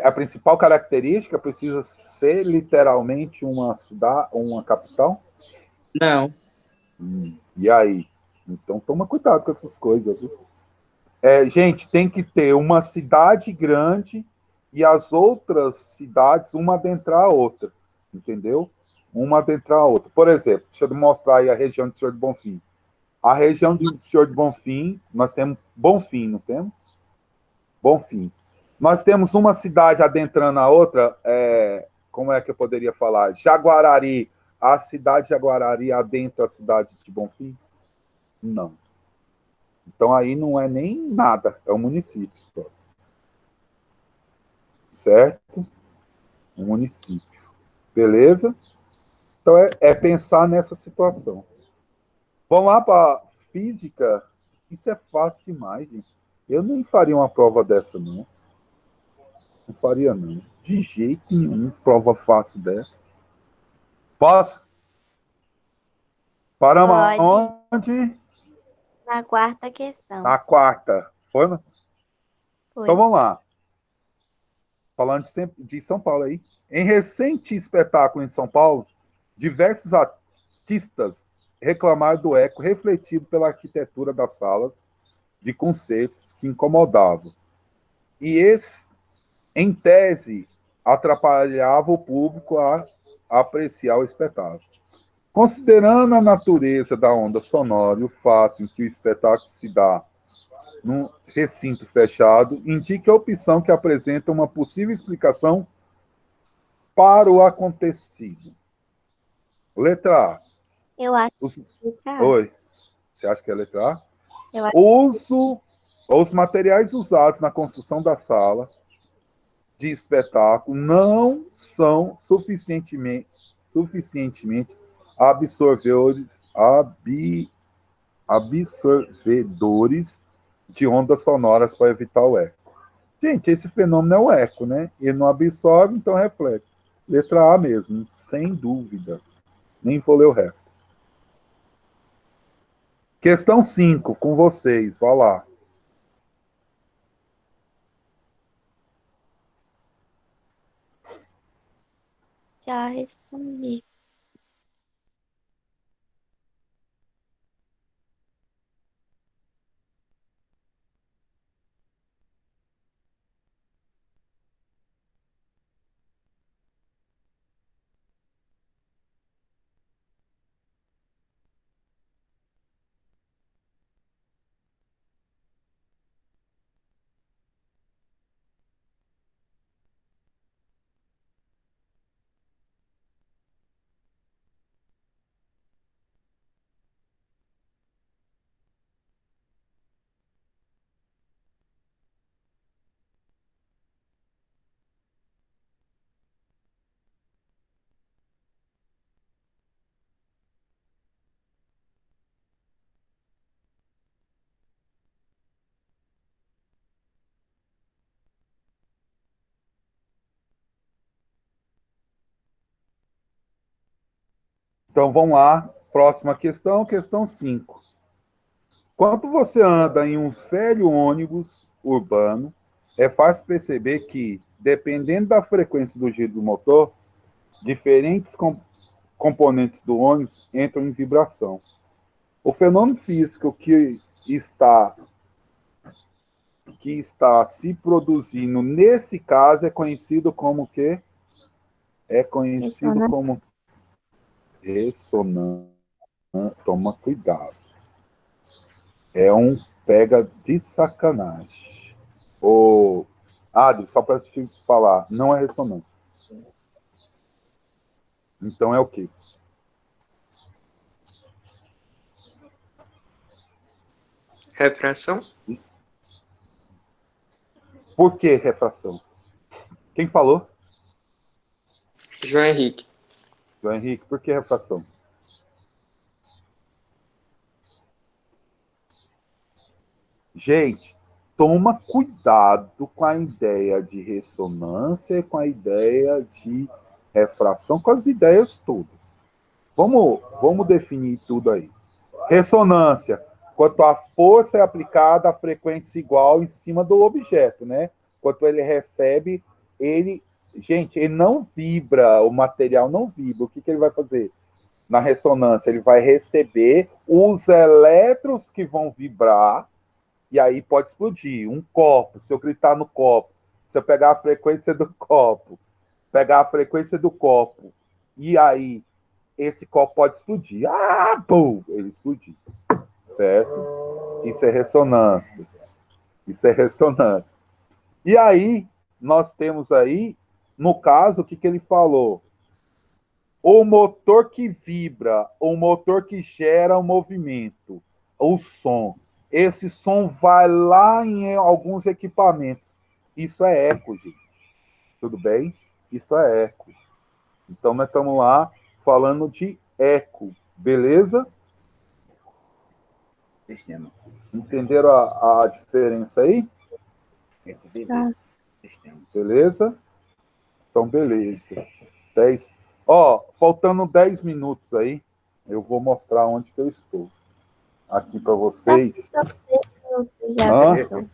A principal característica precisa ser literalmente uma cidade, uma capital? Não. E aí? Então toma cuidado com essas coisas, viu? Gente, tem que ter uma cidade grande e as outras cidades, uma adentrar a outra, entendeu? Uma adentrar a outra. Por exemplo, deixa eu mostrar aí a região de Senhor de Bonfim. A região de Senhor de Bonfim, nós temos Bonfim, não temos? Bonfim. Nós temos uma cidade adentrando a outra, como é que eu poderia falar? Jaguarari. A cidade de Jaguarari adentra a cidade de Bonfim? Não. Então aí não é nem nada, é um município só. Certo? Um município. Beleza? Então é pensar nessa situação. Vamos lá para física. Isso é fácil demais, gente. Eu nem faria uma prova dessa, não. Não faria, não. De jeito nenhum, prova fácil dessa. Posso? Paramos onde? Na quarta questão. Na quarta. Foi? Foi. Então vamos lá. Falando de São Paulo aí. Em recente espetáculo em São Paulo, diversos artistas reclamar do eco refletido pela arquitetura das salas de concertos que incomodavam. E esse, em tese, atrapalhava o público a apreciar o espetáculo. Considerando a natureza da onda sonora e o fato em que o espetáculo se dá num recinto fechado, indica a opção que apresenta uma possível explicação para o acontecido. Letra A. Eu acho Os... que tá. Oi. Você acha que é letra A? Eu acho Os materiais usados na construção da sala de espetáculo não são suficientemente absorvedores de ondas sonoras para evitar o eco. Gente, esse fenômeno é o eco, né? Ele não absorve, então reflete. Letra A mesmo, sem dúvida. Nem vou ler o resto. Questão 5, com vocês. Vai lá. Já respondi. Então, vamos lá. Próxima questão, questão 5. Quando você anda em um velho ônibus urbano, é fácil perceber que, dependendo da frequência do giro do motor, diferentes componentes do ônibus entram em vibração. O fenômeno físico que está se produzindo nesse caso é conhecido como o quê? É conhecido Ressonância. como ressonância. Toma cuidado. É um pega de sacanagem. Adi, só para te falar, não é ressonância. Então é o quê? Refração? Por que refração? Quem falou? João Henrique. João Henrique, por que refração? Gente, toma cuidado com a ideia de ressonância e com a ideia de refração, com as ideias todas. Vamos definir tudo aí. Ressonância, quanto a força é aplicada, a frequência igual em cima do objeto, né? Quanto ele recebe, gente, ele não vibra, o material não vibra. O que ele vai fazer? Na ressonância, ele vai receber os elétrons que vão vibrar, e aí pode explodir. Um copo, se eu gritar no copo, se eu pegar a frequência do copo, e aí esse copo pode explodir. Pum! Ele explodir. Certo? Isso é ressonância. E aí, nós temos aí, no caso, o que ele falou? O motor que vibra, o motor que gera o movimento, o som. Esse som vai lá em alguns equipamentos. Isso é eco, gente. Tudo bem? Isso é eco. Então, nós estamos lá falando de eco. Beleza? Entenderam a diferença aí? Tá. Beleza? Então, beleza. 10. Faltando 10 minutos aí, eu vou mostrar onde que eu estou. Aqui para vocês. Só 3 minutos já, professor.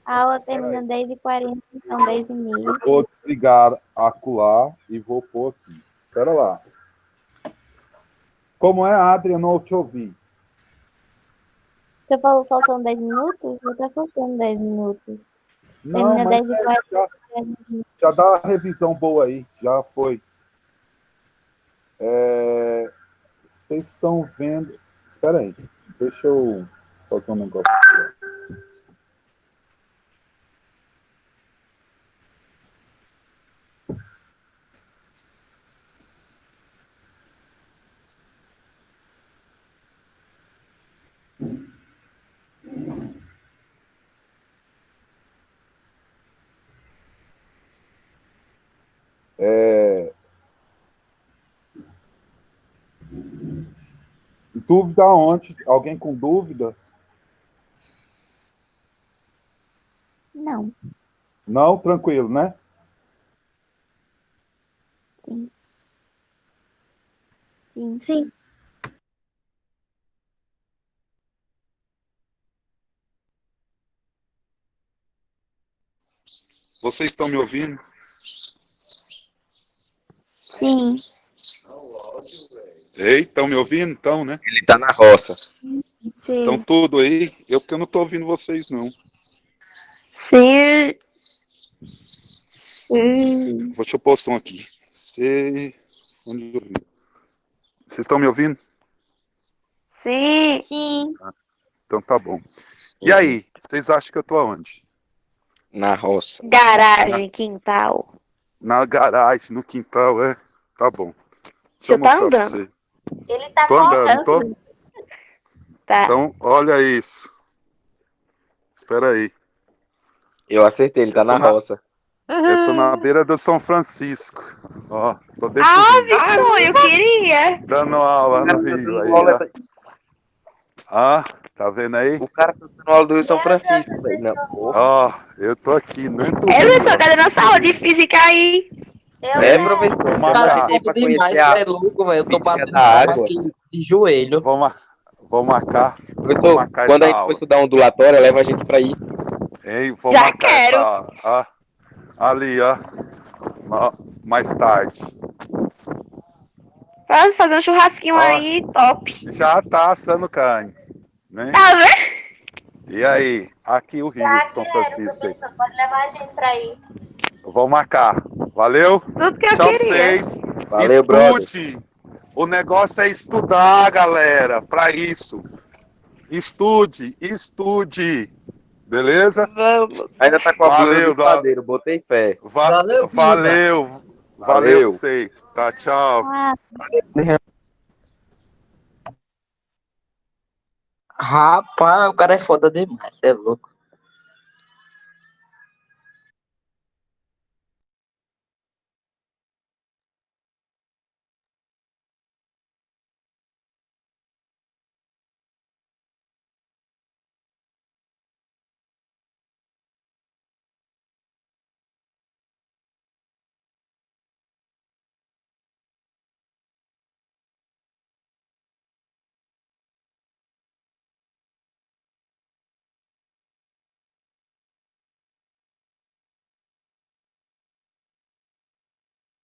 A aula termina 10h40, então 10h30. Vou desligar acular e vou pôr aqui. Espera lá. Como é, Adri? Eu não te ouvi. Você falou faltando 10 minutos? Já tá faltando 10 minutos. Não, Termina mas 10h40. já dá uma revisão boa aí. Já foi. Vocês estão vendo... Espera aí. Deixa eu fazer um negócio aqui. Dúvida onde? Alguém com dúvida? Não, Não? Tranquilo, né? sim. Sim. Sim. Vocês estão me ouvindo? Sim. Ei, estão me ouvindo? Então, né? Ele tá na roça. Estão Sim. tudo aí? Porque eu não estou ouvindo vocês, não. Sim. Deixa eu pôr o som aqui. Onde eu vi? Vocês estão me ouvindo? Sim. Sim. Então tá bom. E aí, vocês acham que eu tô aonde? Na roça. Garagem, quintal. Na garagem, no quintal, é? Tá bom. Deixa Você eu tá mostrar pra andando? você. Ele tá Tô andando, tô? cortando. Tá. Então, olha isso. Espera aí. Eu acertei, ele tá na roça. Eu tô na beira do São Francisco. Ó, tô dentro do Ah, rio. Vitor, eu queria. Dando aula no rio aí, ó. Ah, tá vendo aí? O cara tá dando aula do Rio São Francisco, velho. Não, porra. Ó, eu tô aqui dentro do É, rio. Vitor, cadê nossa aula de física aí? Professor. Vamos Cara, marcar. Você foda pra demais, conhecer a é louco, velho. Eu tô física batendo da palma água. aqui de joelho. Vou marcar. Vou Professor, marcar quando essa a gente for aula. estudar ondulatória, leva a gente pra ir. Ei, vou Já marcar quero. essa aula. Ó, ali, ó. Mais tarde. Vamos fazer um churrasquinho Ó. aí, top. Já tá assando carne, né? Tá vendo? E aí? Aqui o Rio, São Francisco. Aí. Pode levar a gente pra ir. Vou marcar. Valeu? Tudo que eu Tchau pra queria. vocês. Valeu, brother. Estude. O negócio é estudar, galera. Pra isso. Estude. Beleza? Vamos. Ainda tá com a blusa Valeu, do padeiro, botei fé. Valeu, Valeu Valeu. pra vocês. Tá, tchau. Ah, Rapaz, o cara é foda demais, é louco.